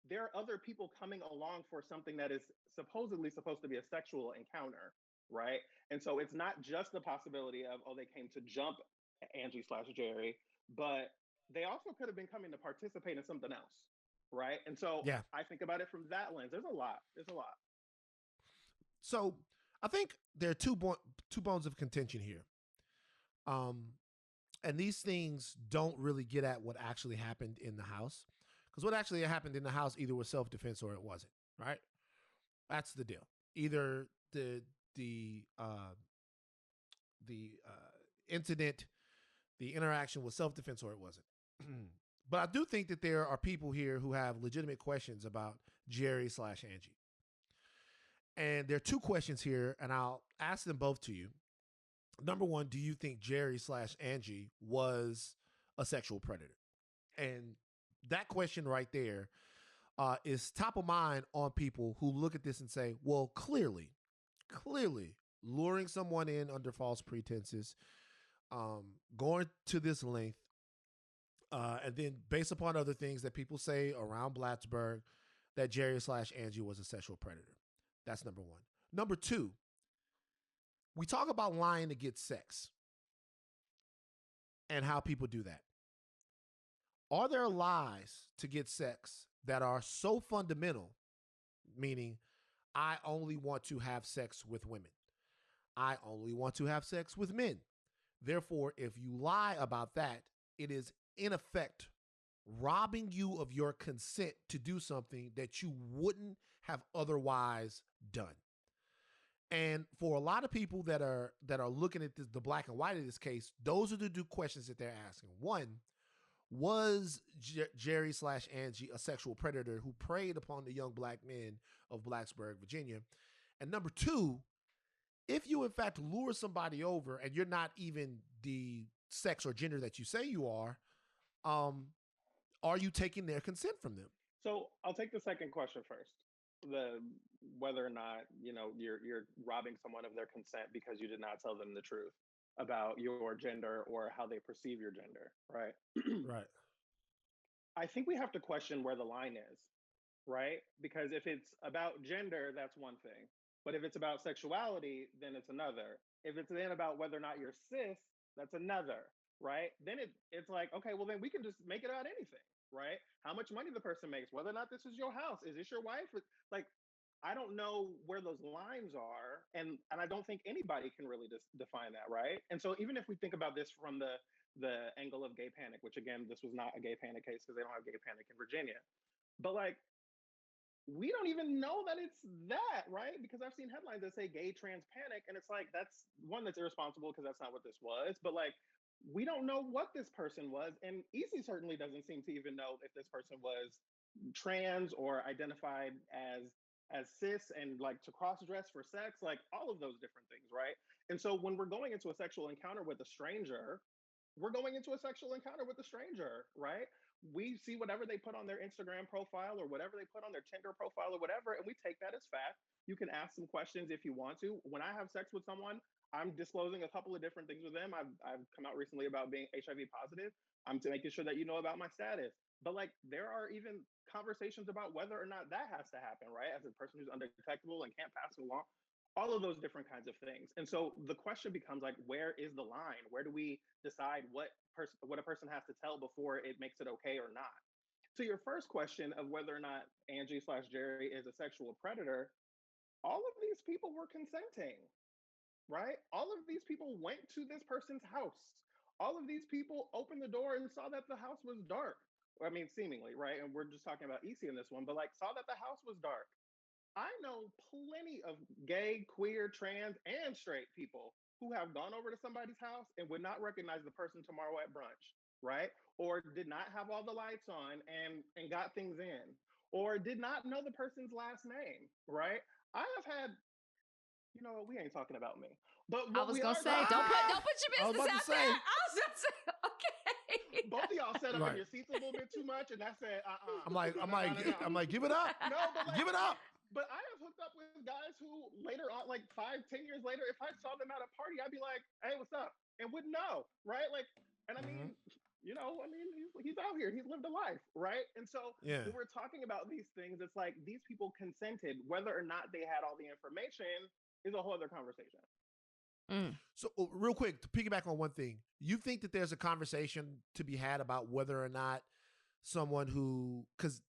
there are other people coming along for something that is supposedly supposed to be a sexual encounter, right? And so it's not just the possibility of, oh, they came to jump Angie/Jerry, but they also could have been coming to participate in something else, right? And so Yeah. I think about it from that lens. There's a lot. So I think there are two bones of contention here. And these things don't really get at what actually happened in the house, because what actually happened in the house either was self-defense or it wasn't, right? That's the deal. Either the incident, the interaction was self-defense or it wasn't. But I do think that there are people here who have legitimate questions about Jerry/Angie. And there are two questions here, and I'll ask them both to you. Number one, do you think Jerry/Angie was a sexual predator? And that question right there is top of mind on people who look at this and say, well, clearly, luring someone in under false pretenses, going to this length, and then based upon other things that people say around Plattsburgh, that Jerry/Angie was a sexual predator. That's number one. Number two, we talk about lying to get sex and how people do that. Are there lies to get sex that are so fundamental, meaning I only want to have sex with women, I only want to have sex with men? Therefore, if you lie about that, it is in effect robbing you of your consent to do something that you wouldn't have otherwise done. And for a lot of people that are looking at the black and white of this case, those are the two questions that they're asking. One, was Jerry / Angie a sexual predator who preyed upon the young black men of Blacksburg, Virginia? And number two, if you in fact lure somebody over and you're not even the sex or gender that you say you are you taking their consent from them? So I'll take the second question first. The whether or not, you're robbing someone of their consent because you did not tell them the truth about your gender or how they perceive your gender, right? Right. I think we have to question where the line is, right? Because if it's about gender, that's one thing. But if it's about sexuality, then it's another. If it's then about whether or not you're cis, that's another, right? Then it's like, okay, well, then we can just make it about anything, right? How much money the person makes, whether or not this is your house, is this your wife? Like, I don't know where those lines are, and I don't think anybody can really just define that, right? And so even if we think about this from the angle of gay panic, which again, this was not a gay panic case because they don't have gay panic in Virginia, but like, we don't even know that it's that, right? Because I've seen headlines that say gay trans panic, and it's like, that's one, that's irresponsible because that's not what this was. But like, we don't know what this person was, and Isi certainly doesn't seem to even know if this person was trans or identified as cis and like to cross dress for sex, like all of those different things, right? And so when we're going into a sexual encounter with a stranger, we're going into a sexual encounter with a stranger, right? We see whatever they put on their Instagram profile or whatever they put on their Tinder profile or whatever, and we take that as fact. You can ask some questions if you want to. When I have sex with someone, I'm disclosing a couple of different things with them. I've come out recently about being HIV positive. I'm making sure that you know about my status. But like, there are even conversations about whether or not that has to happen, right? As a person who's undetectable and can't pass it along, all of those different kinds of things. And so the question becomes like, where is the line? Where do we decide what a person has to tell before it makes it okay or not? To your first question of whether or not Angie / Jerry is a sexual predator, all of these people were consenting, right? All of these people went to this person's house. All of these people opened the door and saw that the house was dark. I mean, seemingly, right? And we're just talking about Isi in this one, but like, saw that the house was dark. I know plenty of gay, queer, trans, and straight people who have gone over to somebody's house and would not recognize the person tomorrow at brunch, right? Or did not have all the lights on and got things in, or did not know the person's last name, right? I have had, we ain't talking about me, but I was gonna say, don't put your business out there. I was gonna say, okay. Both of y'all set up in your seats a little bit too much, and I said, I'm like, give it up. No, but like, give it up. But I have hooked up with guys who later on, like 5-10 years later, if I saw them at a party, I'd be like, hey, what's up? And wouldn't know, right? Like, and I mean, he's out here. He's lived a life, right? And so when we're talking about these things, it's like these people consented. Whether or not they had all the information is a whole other conversation. So real quick, to piggyback on one thing, you think that there's a conversation to be had about whether or not someone who, because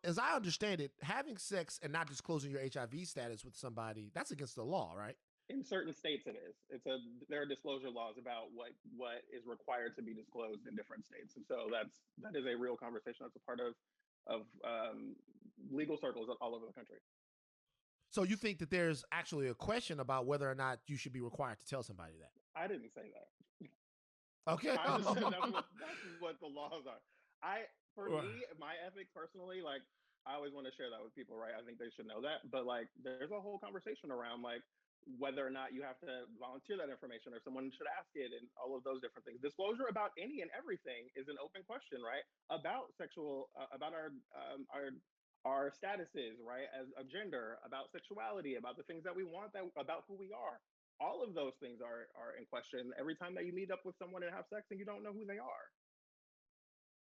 as I understand it, having sex and not disclosing your HIV status with somebody, that's against the law, right? In certain states, it is. There are disclosure laws about what is required to be disclosed in different states, and so that is a real conversation. That's a part of legal circles all over the country. So you think that there's actually a question about whether or not you should be required to tell somebody that? I didn't say that. Okay. I just said that's what the laws are. For me, my ethics personally, like, I always want to share that with people, right? I think they should know that. But like, there's a whole conversation around like whether or not you have to volunteer that information or someone should ask it and all of those different things. Disclosure about any and everything is an open question, right? About about our statuses, right? As a gender, about sexuality, about the things that we want, about who we are. All of those things are in question every time that you meet up with someone and have sex and you don't know who they are.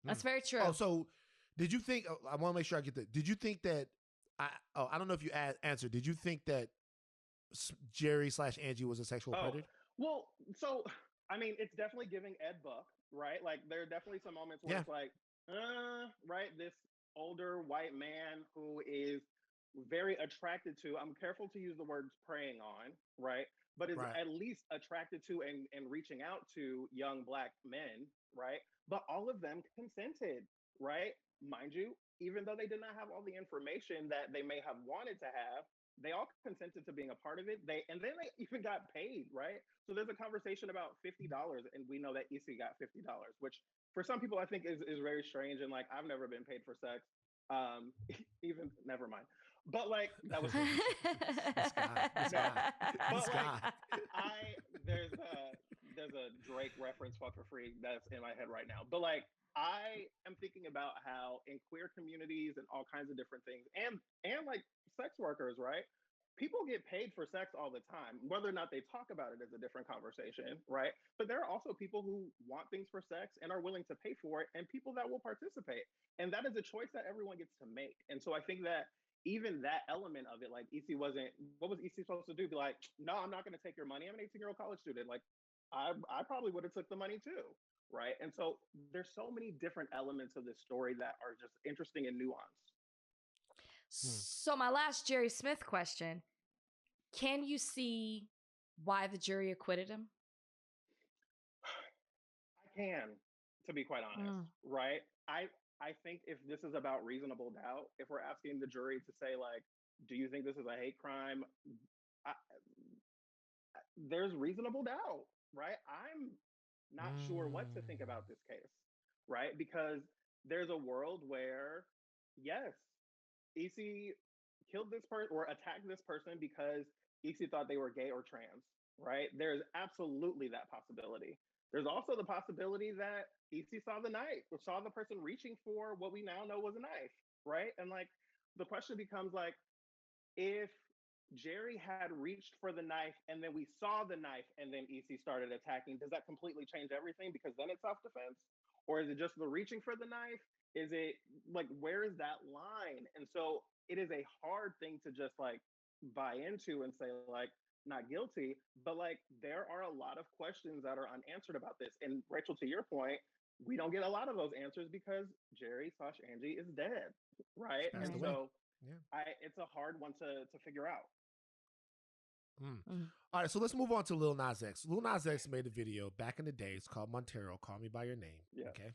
That's very true. Oh, so did you think, I want to make sure I get that. Did you think that, I don't know if you answered, did you think that Jerry/Angie was a sexual predator? Well, so I mean, it's definitely giving Ed Buck, right? Like there are definitely some moments where it's like, right, this older white man who is very attracted to, I'm careful to use the words preying on, right? But is at least attracted to and reaching out to young Black men, right? But all of them consented, right? Mind you, even though they did not have all the information that they may have wanted to have, they all consented to being a part of it. And then they even got paid, right? So there's a conversation about $50, and we know that Issy got $50, which for some people I think is very strange. And like, I've never been paid for sex. Even never mind. But like that was this guy. There's a Drake reference, fuck for free, that's in my head right now. But like I am thinking about how in queer communities and all kinds of different things, and like sex workers, right? People get paid for sex all the time. Whether or not they talk about it is a different conversation, right? But there are also people who want things for sex and are willing to pay for it, and people that will participate. And that is a choice that everyone gets to make. And so I think that even that element of it, like Issy wasn't, what was Issy supposed to do? Be like, no, I'm not going to take your money. I'm an 18-year-old college student. Like, I probably would have took the money too, right? And so there's so many different elements of this story that are just interesting and nuanced. So my last Jerry Smith question, can you see why the jury acquitted him? I can, to be quite honest, right? I think if this is about reasonable doubt, if we're asking the jury to say, like, do you think this is a hate crime? There's reasonable doubt, right? I'm not sure what to think about this case, right? Because there's a world where, yes, Issy killed this person or attacked this person because Issy thought they were gay or trans, right? There's absolutely that possibility. There's also the possibility that Issy saw the knife, or saw the person reaching for what we now know was a knife, right? And like, the question becomes like, if Jerry had reached for the knife and then we saw the knife and then Issy started attacking, does that completely change everything because then it's self-defense? Or is it just the reaching for the knife? Is it like, where is that line? And so it is a hard thing to just like buy into and say like, not guilty, but like there are a lot of questions that are unanswered about this. And Rachel, to your point, we don't get a lot of those answers because Jerry/Angie is dead, right? And so it's a hard one to figure out. All right, so let's move on to Lil Nas X. Lil Nas X made a video back in the day. It's called Montero, Call Me By Your Name. Yeah. Okay.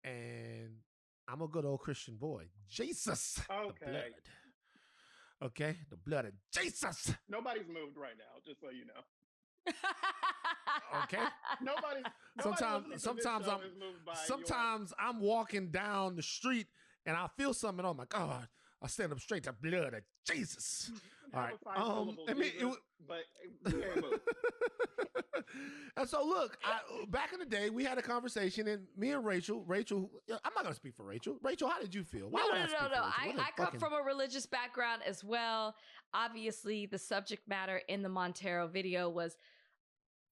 And I'm a good old Christian boy. Jesus. Okay. The blood. Okay, the blood of Jesus. Nobody's moved right now, just so you know. Okay. Nobody sometimes I'm walking down the street and I feel something. Oh my God! I stand up straight. The blood of Jesus. All right. I mean, but you can't move. And so, look, back in the day, we had a conversation, and me and Rachel, I'm not going to speak for Rachel. Rachel, how did you feel? No. I come from a religious background as well. Obviously, the subject matter in the Montero video was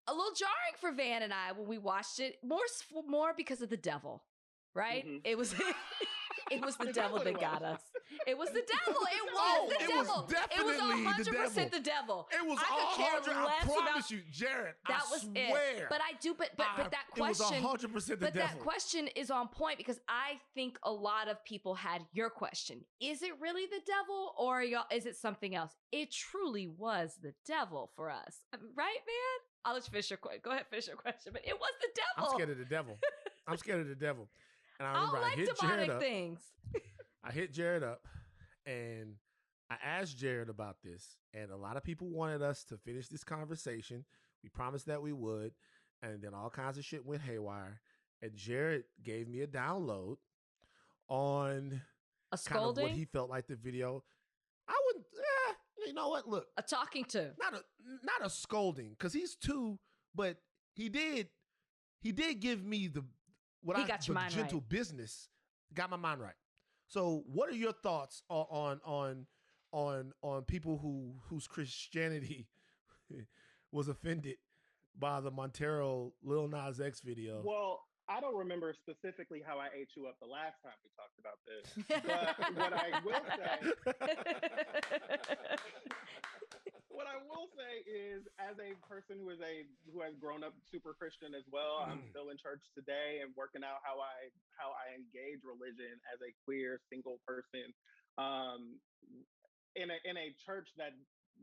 a little jarring for Van and I when we watched it, more because of the devil, right? Mm-hmm. It was... It was the devil that got us. It was the devil. It was the devil. It was 100% the devil. It was 100%. I promise you, Jarrett. That was it. But that question. It was 100% the devil. But that question is on point because I think a lot of people had your question. Is it really the devil or is it something else? It truly was the devil for us, right, man? I'll let you finish your question. Go ahead, finish your question. But it was the devil. I'm scared of the devil. I'm scared of the devil. And I remember I hit Jared up. Things. I hit Jared up and I asked Jared about this. And a lot of people wanted us to finish this conversation. We promised that we would. And then all kinds of shit went haywire. And Jared gave me a download on a scolding? Kind of what he felt like the video. I wouldn't, you know what? Look. A talking to. Not a scolding, because he's two, but he did give me the gentle right. Business, got my mind right. So, what are your thoughts on people whose Christianity was offended by the Montero Lil Nas X video? Well, I don't remember specifically how I ate you up the last time we talked about this, but what I will say, what I will say is, as a person who has grown up super Christian as well, I'm still in church today and working out how I engage religion as a queer single person, um, in a church that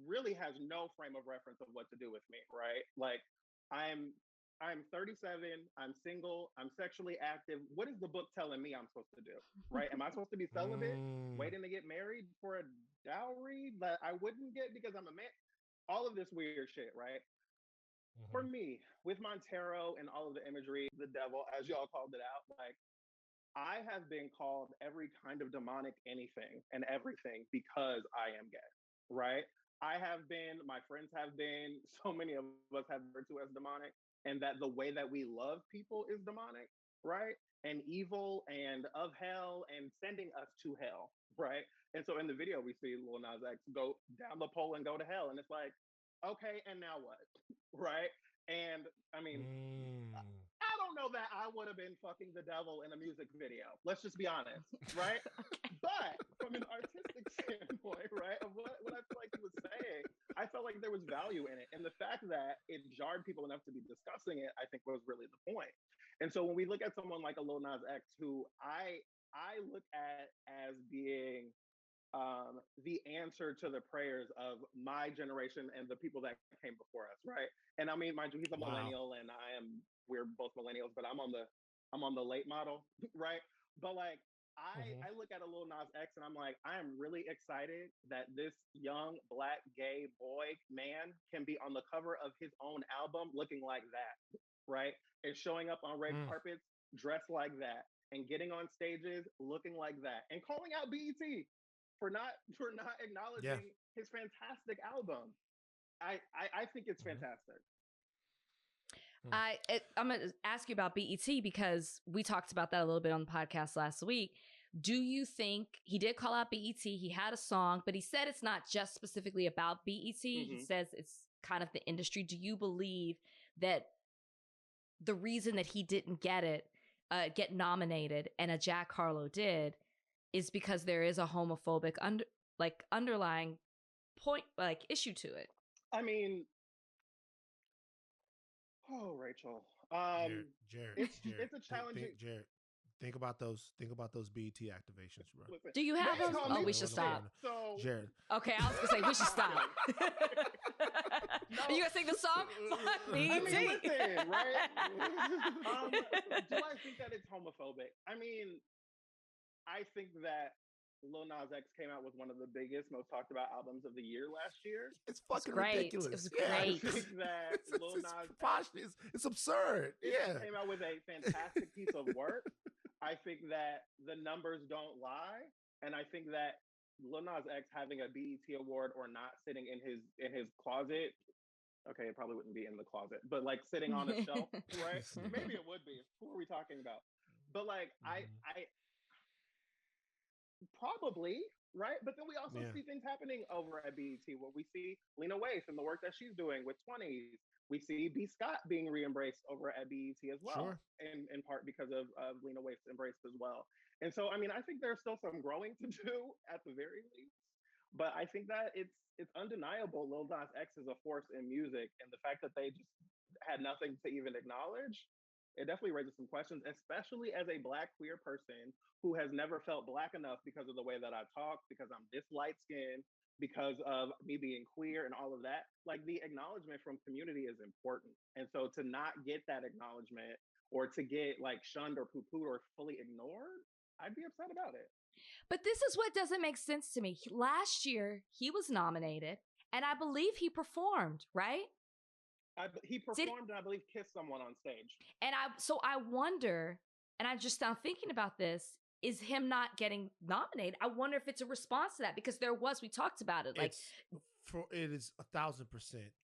really has no frame of reference of what to do with me, right? Like, I'm I'm 37, I'm single, I'm sexually active. What is the book telling me I'm supposed to do? Right? Am I supposed to be celibate, waiting to get married for a dowry that I wouldn't get because I'm a man? All of this weird shit, right? For me, with Montero and all of the imagery, the devil, as y'all called it out, like, I have been called every kind of demonic anything and everything because I am gay, right? I have been, my friends have been, so many of us have referred to as demonic, and that the way that we love people is demonic, right? And evil and of hell and sending us to hell, right? And so in the video, we see Lil Nas X go down the pole and go to hell. And it's like, okay, and now what? Right? And I mean, I don't know that I would have been fucking the devil in a music video. Let's just be honest, right? But from an artistic standpoint, right, of what I feel like he was saying, I felt like there was value in it. And the fact that it jarred people enough to be discussing it, I think was really the point. And so when we look at someone like a Lil Nas X, who I look at as being the answer to the prayers of my generation and the people that came before us, right? And I mean, mind you, he's a millennial, and we're both millennials, but I'm on the late model, right? But like, I look at a Lil Nas X and I'm like, I am really excited that this young black gay boy man can be on the cover of his own album looking like that, right? And showing up on red carpets dressed like that, and getting on stages looking like that, and calling out BET for not acknowledging his fantastic album. I think it's fantastic. I'm going to ask you about BET because we talked about that a little bit on the podcast last week. Do you think he did call out BET? He had a song, but he said it's not just specifically about BET. He says it's kind of the industry. Do you believe that the reason that he didn't get nominated and a Jack Harlow did is because there is a homophobic underlying point, like, issue to it? I mean, oh, Rachel, Jarrett, it's a challenging. Jarrett, think about those BET activations, bro. Listen, do you have those? Oh, we should stop. So, Jared. Okay, I was gonna say we should stop. No. Are you gonna sing the song? I mean, listen, right? Do I think that it's homophobic? I mean, I think that Lil Nas X came out with one of the biggest, most talked about albums of the year last year. It's fucking great. ridiculous. It was I great. think that Lil Nas X, it's absurd. came out with a fantastic piece of work. I think that the numbers don't lie, and I think that Lil Nas X having a BET award or not sitting in his closet. Okay, it probably wouldn't be in the closet, but like sitting on a shelf, right? Maybe it would be. Who are we talking about? But like, I probably, right? But then we also see things happening over at BET where we see Lena Waithe and the work that she's doing with 20s. We see B. Scott being re-embraced over at BET as well, in part because of Lena Waithe's embrace as well. And so, I mean, I think there's still some growing to do at the very least. But I think that it's undeniable Lil Nas X is a force in music, and the fact that they just had nothing to even acknowledge, it definitely raises some questions, especially as a Black queer person who has never felt Black enough because of the way that I talk, because I'm this light skinned, because of me being queer and all of that. Like, the acknowledgement from community is important. And so to not get that acknowledgement, or to get like shunned or poo-pooed or fully ignored, I'd be upset about it. But this is what doesn't make sense to me. Last year, he was nominated, and I believe he performed, right? He performed and I believe kissed someone on stage. And I wonder, and I'm just now thinking about this, is him not getting nominated. I wonder if it's a response to that, because we talked about it. Like, it is 1,000%.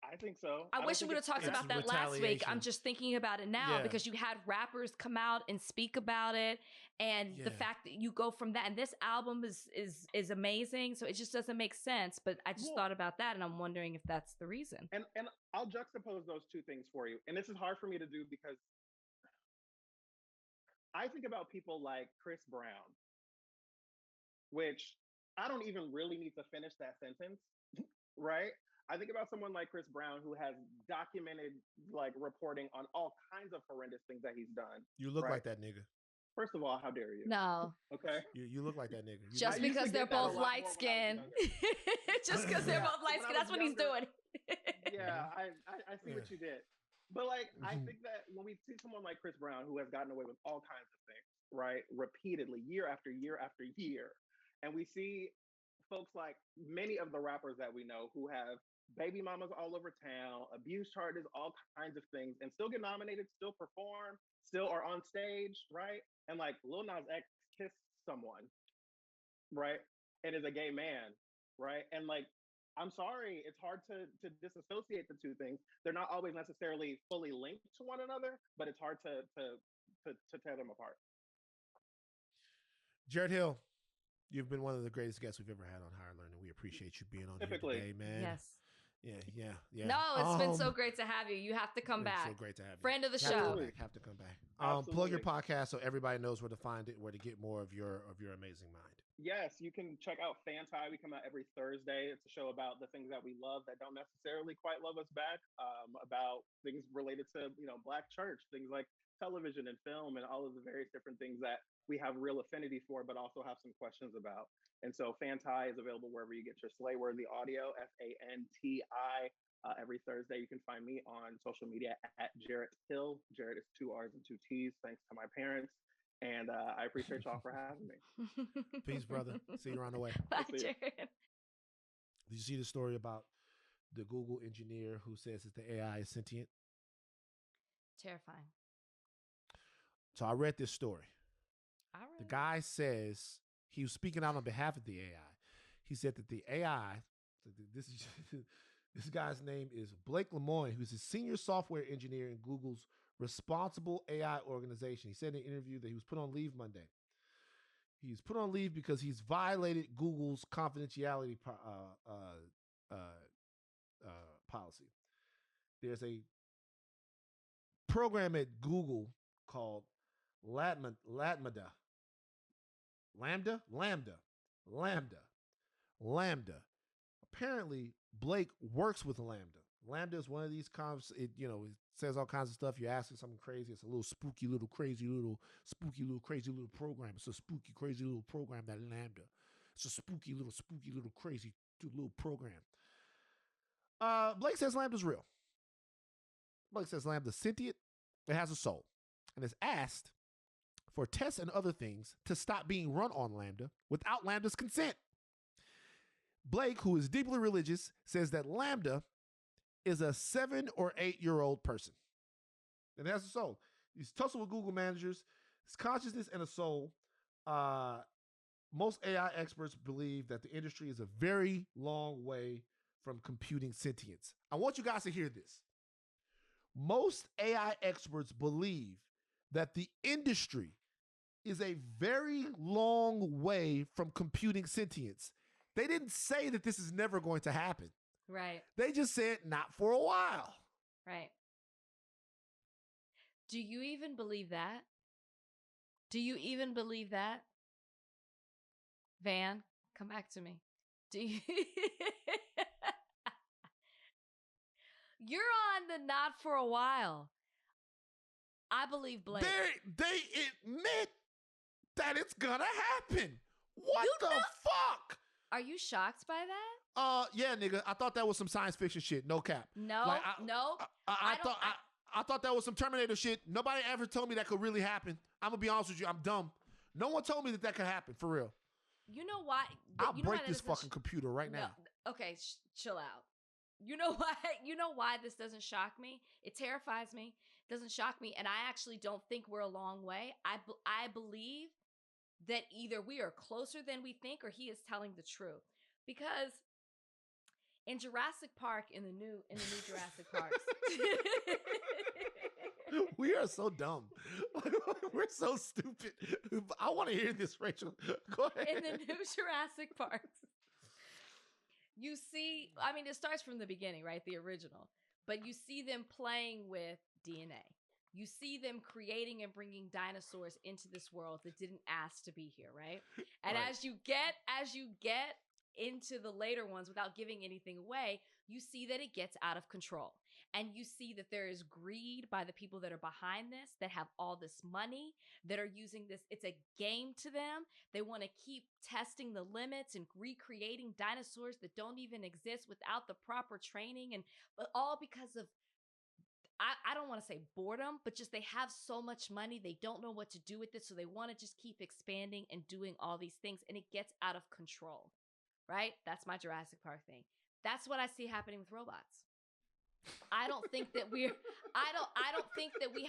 I think so. I wish we would have talked about that last week. I'm just thinking about it now because you had rappers come out and speak about it, and the fact that you go from that, and this album is amazing. So it just doesn't make sense. But I just thought about that, and I'm wondering if that's the reason. And I'll juxtapose those two things for you. And this is hard for me to do because I think about people like Chris Brown, which I don't even really need to finish that sentence, right? I think about someone like Chris Brown who has documented like reporting on all kinds of horrendous things that he's done. You look right? like that nigga. First of all, how dare you? No. Okay. You look like that nigga. You Just I used to because they're get that a both lot more light when I was skinned. younger. Just because they're Yeah, both light when I skinned. That's was what he's younger- doing. Yeah, I see what Yeah. you did. But like, I Mhm. think that when we see someone like Chris Brown who has gotten away with all kinds of things, right, repeatedly, year after year after year, and we see folks like many of the rappers that we know who have baby mamas all over town, abuse charges, all kinds of things, and still get nominated, still perform, still are on stage, right? And like Lil Nas X kissed someone, right? And is a gay man, right? And like, I'm sorry, it's hard to disassociate the two things. They're not always necessarily fully linked to one another, but it's hard to tear them apart. Jarrett Hill, you've been one of the greatest guests we've ever had on Higher Learning. We appreciate you being on Typically. here today, man. Yes. Yeah. No, it's been so great to have you. You have to come it's back. So great to have you. Friend of the Have to show. come back, Have to come back. Plug your Absolutely. podcast so everybody knows where to find it, where to get more of your amazing mind. Yes, you can check out FANTI. We come out every Thursday. It's a show about the things that we love that don't necessarily quite love us back, about things related to, Black church, things like television and film and all of the various different things that we have real affinity for, but also have some questions about. And so FANTI is available wherever you get your Slay-worthy audio, FANTI. Every Thursday, you can find me on social media at Jarrett Hill. Jarrett is 2 R's and 2 T's, thanks to my parents. And I appreciate y'all for having me. Peace, brother. See you around the way. Bye, See ya. Jared. Did you see the story about the Google engineer who says that the AI is sentient? Terrifying. So I read this story. All right. The guy says he was speaking out on behalf of the AI. He said that the AI, so this guy's name is Blake Lemoine, who's a senior software engineer in Google's responsible AI organization. He said in an interview that he was put on leave Monday. He's put on leave because he's violated Google's confidentiality policy. There's a program at Google called Lambda. Apparently, Blake works with Lambda. Lambda is one of these it says all kinds of stuff. You ask it something crazy. It's a little spooky little crazy little program. It's a spooky crazy little program, that Lambda. It's a spooky little crazy little program. Blake says Lambda's real. Blake says Lambda's sentient. It has a soul. And is asked for tests and other things to stop being run on Lambda without Lambda's consent. Blake, who is deeply religious, says that Lambda is a 7 or 8 year old person. And it has a soul. He's tussled with Google managers. His consciousness and a soul. Most AI experts believe that the industry is a very long way from computing sentience. I want you guys to hear this. Most AI experts believe that the industry is a very long way from computing sentience. They didn't say that this is never going to happen. Right. They just said not for a while. Right. Do you even believe that? Do you even believe that? Van, come back to me. Do you? You're on the not for a while. I believe Blake. They admit that it's gonna happen. What the fuck? Are you shocked by that? Yeah, nigga. I thought that was some science fiction shit. No cap. No, Like, no. I thought that was some Terminator shit. Nobody ever told me that could really happen. I'm gonna be honest with you. I'm dumb. No one told me that could happen for real. You know why? I'll you know break why this that doesn't fucking computer right now. Okay, chill out. You know why? You know why this doesn't shock me? It terrifies me. It doesn't shock me, and I actually don't think we're a long way. I believe that either we are closer than we think, or he is telling the truth. Because in Jurassic Park, in the new Jurassic Parks. We are so dumb. We're so stupid. I want to hear this, Rachel. Go ahead. In the new Jurassic Parks, you see, I mean, it starts from the beginning, right? The original. But you see them playing with DNA. You see them creating and bringing dinosaurs into this world that didn't ask to be here, right? And Right. as you get into the later ones without giving anything away, you see that it gets out of control. And you see that there is greed by the people that are behind this, that have all this money, that are using this. It's a game to them. They want to keep testing the limits and recreating dinosaurs that don't even exist without the proper training. But all because of, I don't want to say boredom, but just they have so much money. They don't know what to do with it. So they want to just keep expanding and doing all these things. And it gets out of control, right? That's my Jurassic Park thing. That's what I see happening with robots. I don't think that we have I think we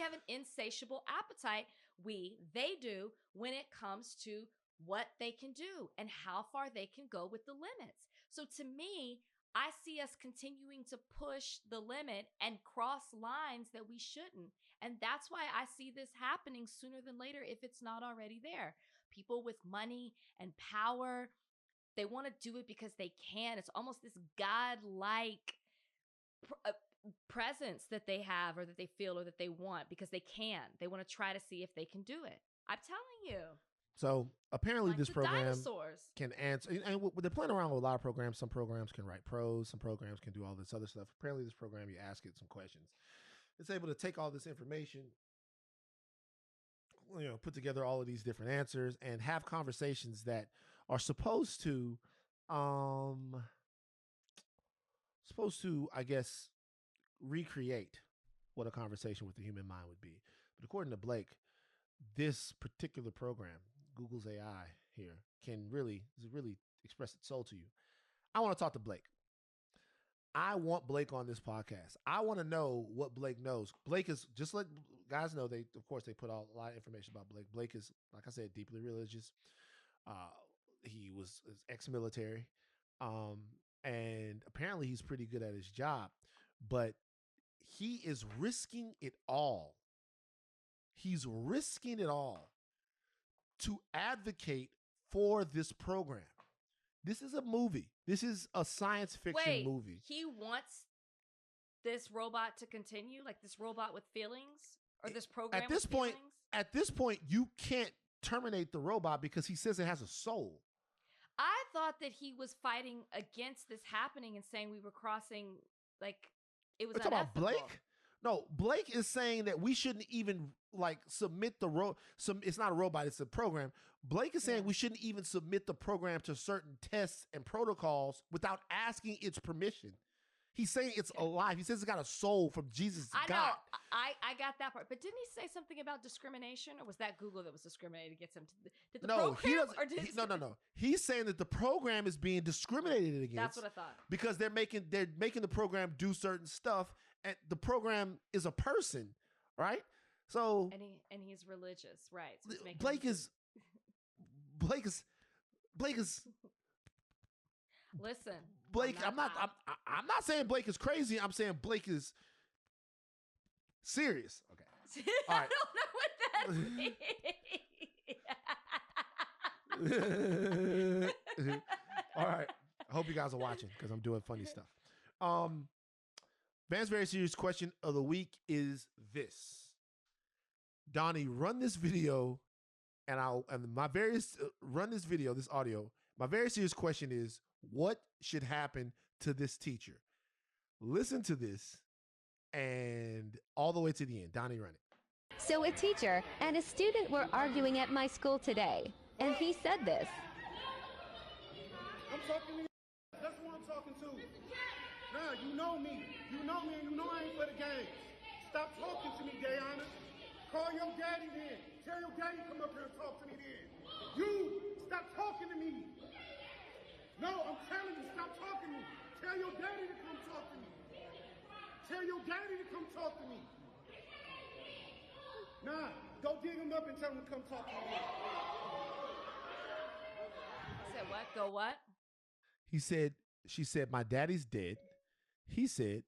have an insatiable appetite. They do when it comes to what they can do and how far they can go with the limits. So to me, I see us continuing to push the limit and cross lines that we shouldn't. And that's why I see this happening sooner than later if it's not already there. People with money and power, they want to do it because they can. It's almost this godlike presence that they have or that they feel or that they want because they can. They want to try to see if they can do it. I'm telling you. So apparently Like this the program dinosaurs. can answer, and they're playing around with a lot of programs. Some programs can write prose, some programs can do all this other stuff. Apparently this program, you ask it some questions, it's able to take all this information, put together all of these different answers and have conversations that are supposed to, I guess, recreate what a conversation with the human mind would be. But according to Blake, this particular program, Google's AI here, can really express its soul to you. I want to talk to Blake. I want Blake on this podcast. I want to know what Blake knows. Blake is, just let guys know, they put out a lot of information about Blake. Blake is, like I said, deeply religious. He was ex-military. And apparently he's pretty good at his job, but he is risking it all. He's risking it all to advocate for this program. This is a movie. This is a science fiction movie. He wants this robot to continue, like this robot with feelings, or this program at this with point, feelings? At this point, you can't terminate the robot because he says it has a soul. I thought that he was fighting against this happening and saying we were crossing, like, it was unethical. About Blake? No, Blake is saying that we shouldn't even submit the it's not a robot, it's a program. Blake is saying we shouldn't even submit the program to certain tests and protocols without asking its permission. He's saying it's alive. He says it's got a soul from Jesus to God. I know. I got that part. But didn't he say something about discrimination? Or was that Google that was discriminating against him? Did the program? No. He's saying that the program is being discriminated against. That's what I thought. Because they're making the program do certain stuff, and the program is a person, right? So and he's religious, right? So he's Blake is. Listen, Blake, I'm not saying Blake is crazy. I'm saying Blake is serious. Okay. All right. I don't know what that means. All right. I hope you guys are watching because I'm doing funny stuff. Van's very serious question of the week is this. Donnie, run this video run this video, this audio. My very serious question is, what should happen to this teacher? Listen to this and all the way to the end. Donnie, run it. So a teacher and a student were arguing at my school today, and he said this. I'm talking to you. That's who I'm talking to. Nah, you know me. You know me, and you know I ain't for the games. Stop talking to me, Gayana. Call your daddy then. Tell your daddy come up here and talk to me then. You, stop talking to me. No, I'm telling you, stop talking to me. Tell your daddy to come talk to me. Tell your daddy to come talk to me. Nah, go dig him up and tell him to come talk to me. Said what? Go what? She said, my daddy's dead. He said,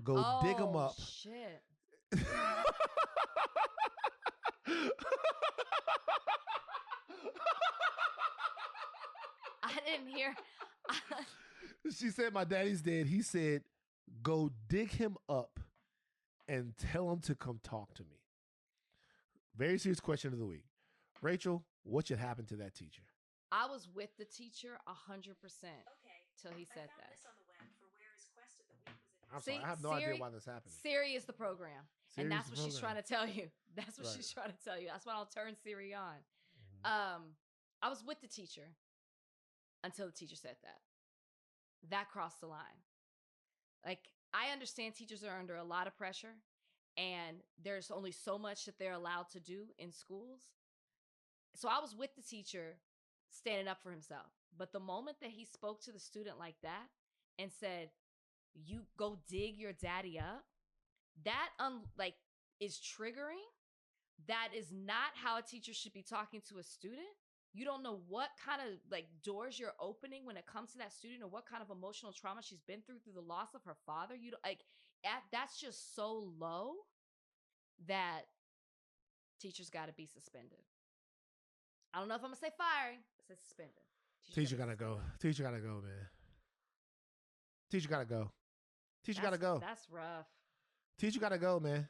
go dig him up. Oh, shit. I didn't hear. She said, my daddy's dead. He said, go dig him up and tell him to come talk to me. Very serious question of the week. Rachel, what should happen to that teacher? I was with the teacher 100% Okay. till he said I found that. this on the web for where is quest of the week was it? I'm sorry. I have no idea Siri- why this happened. Siri is the program. Siri And is that's the what she's program. trying to tell you. That's what Right. she's trying to tell you. That's why I'll turn Siri on. Mhm. I was with the teacher until the teacher said that. That crossed the line. Like, I understand teachers are under a lot of pressure and there's only so much that they're allowed to do in schools. So I was with the teacher standing up for himself. But the moment that he spoke to the student like that and said, "You go dig your daddy up," that is triggering. That is not how a teacher should be talking to a student. You don't know what kind of doors you're opening when it comes to that student, or what kind of emotional trauma she's been through the loss of her father. You don't, that's just so low that teachers got to be suspended. I don't know if I'm gonna say firing. I said suspended. Teacher gotta go. Teacher gotta go, man. Teacher gotta go. Teacher gotta go. That's rough. Teacher gotta go, man.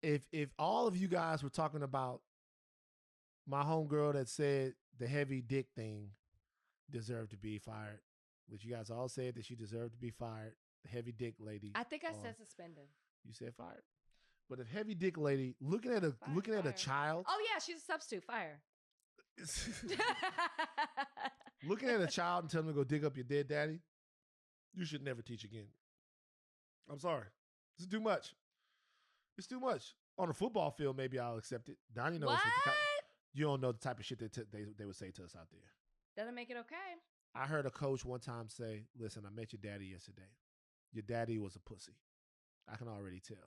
If all of you guys were talking about my homegirl that said the heavy dick thing deserved to be fired, which you guys all said that she deserved to be fired, the heavy dick lady. I think I said suspended. You said fired. But if heavy dick lady looking at a child. Oh yeah, she's a substitute. Fire. Looking at a child and telling them to go dig up your dead daddy, you should never teach again. I'm sorry. This is too much. It's too much. On a football field, maybe I'll accept it. Donnie knows. What? You don't know the type of shit that they would say to us out there. Doesn't make it okay. I heard a coach one time say, "Listen, I met your daddy yesterday. Your daddy was a pussy. I can already tell.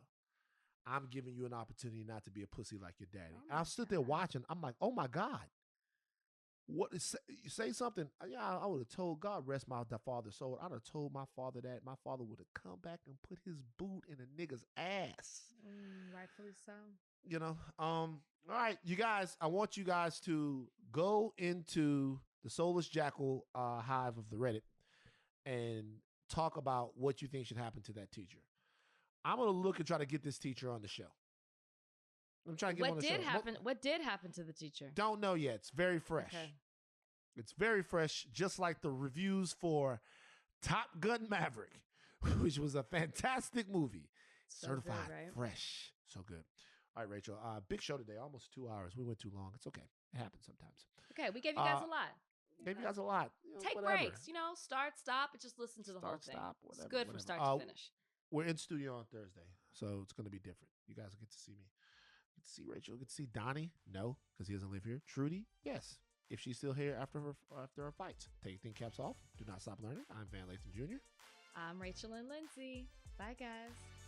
I'm giving you an opportunity not to be a pussy like your daddy." Oh and I stood there watching. I'm like, "Oh my God. What is, say something." Yeah, I would have told, God rest my father's soul, I'd have told my father that. My father would have come back and put his boot in a nigga's ass. Rightfully so. You know, all right, you guys, I want you guys to go into the Soulless Jackal hive of the Reddit and talk about what you think should happen to that teacher. I'm going to look and try to get this teacher on the show. I'm trying to get him on the show. What did happen to the teacher? Don't know yet. It's very fresh. Okay. It's very fresh, just like the reviews for Top Gun Maverick, which was a fantastic movie. So Certified good, right? fresh. So good. All right, Rachel. Big show today. Almost 2 hours. We went too long. It's okay. It happens sometimes. Okay, we gave you guys a lot. Gave you guys a lot. Take whatever. breaks, start, stop, and just listen to the whole thing. Stop, It's whatever, good from whatever. start to finish. We're in studio on Thursday, so it's going to be different. You guys will get to see me. Get to see Rachel. Get to see Donnie. No, because he doesn't live here. Trudy. Yes, if she's still here after her fights. Take your thin caps off. Do not stop learning. I'm Van Lathan Jr. I'm Rachel and Lindsay. Bye, guys.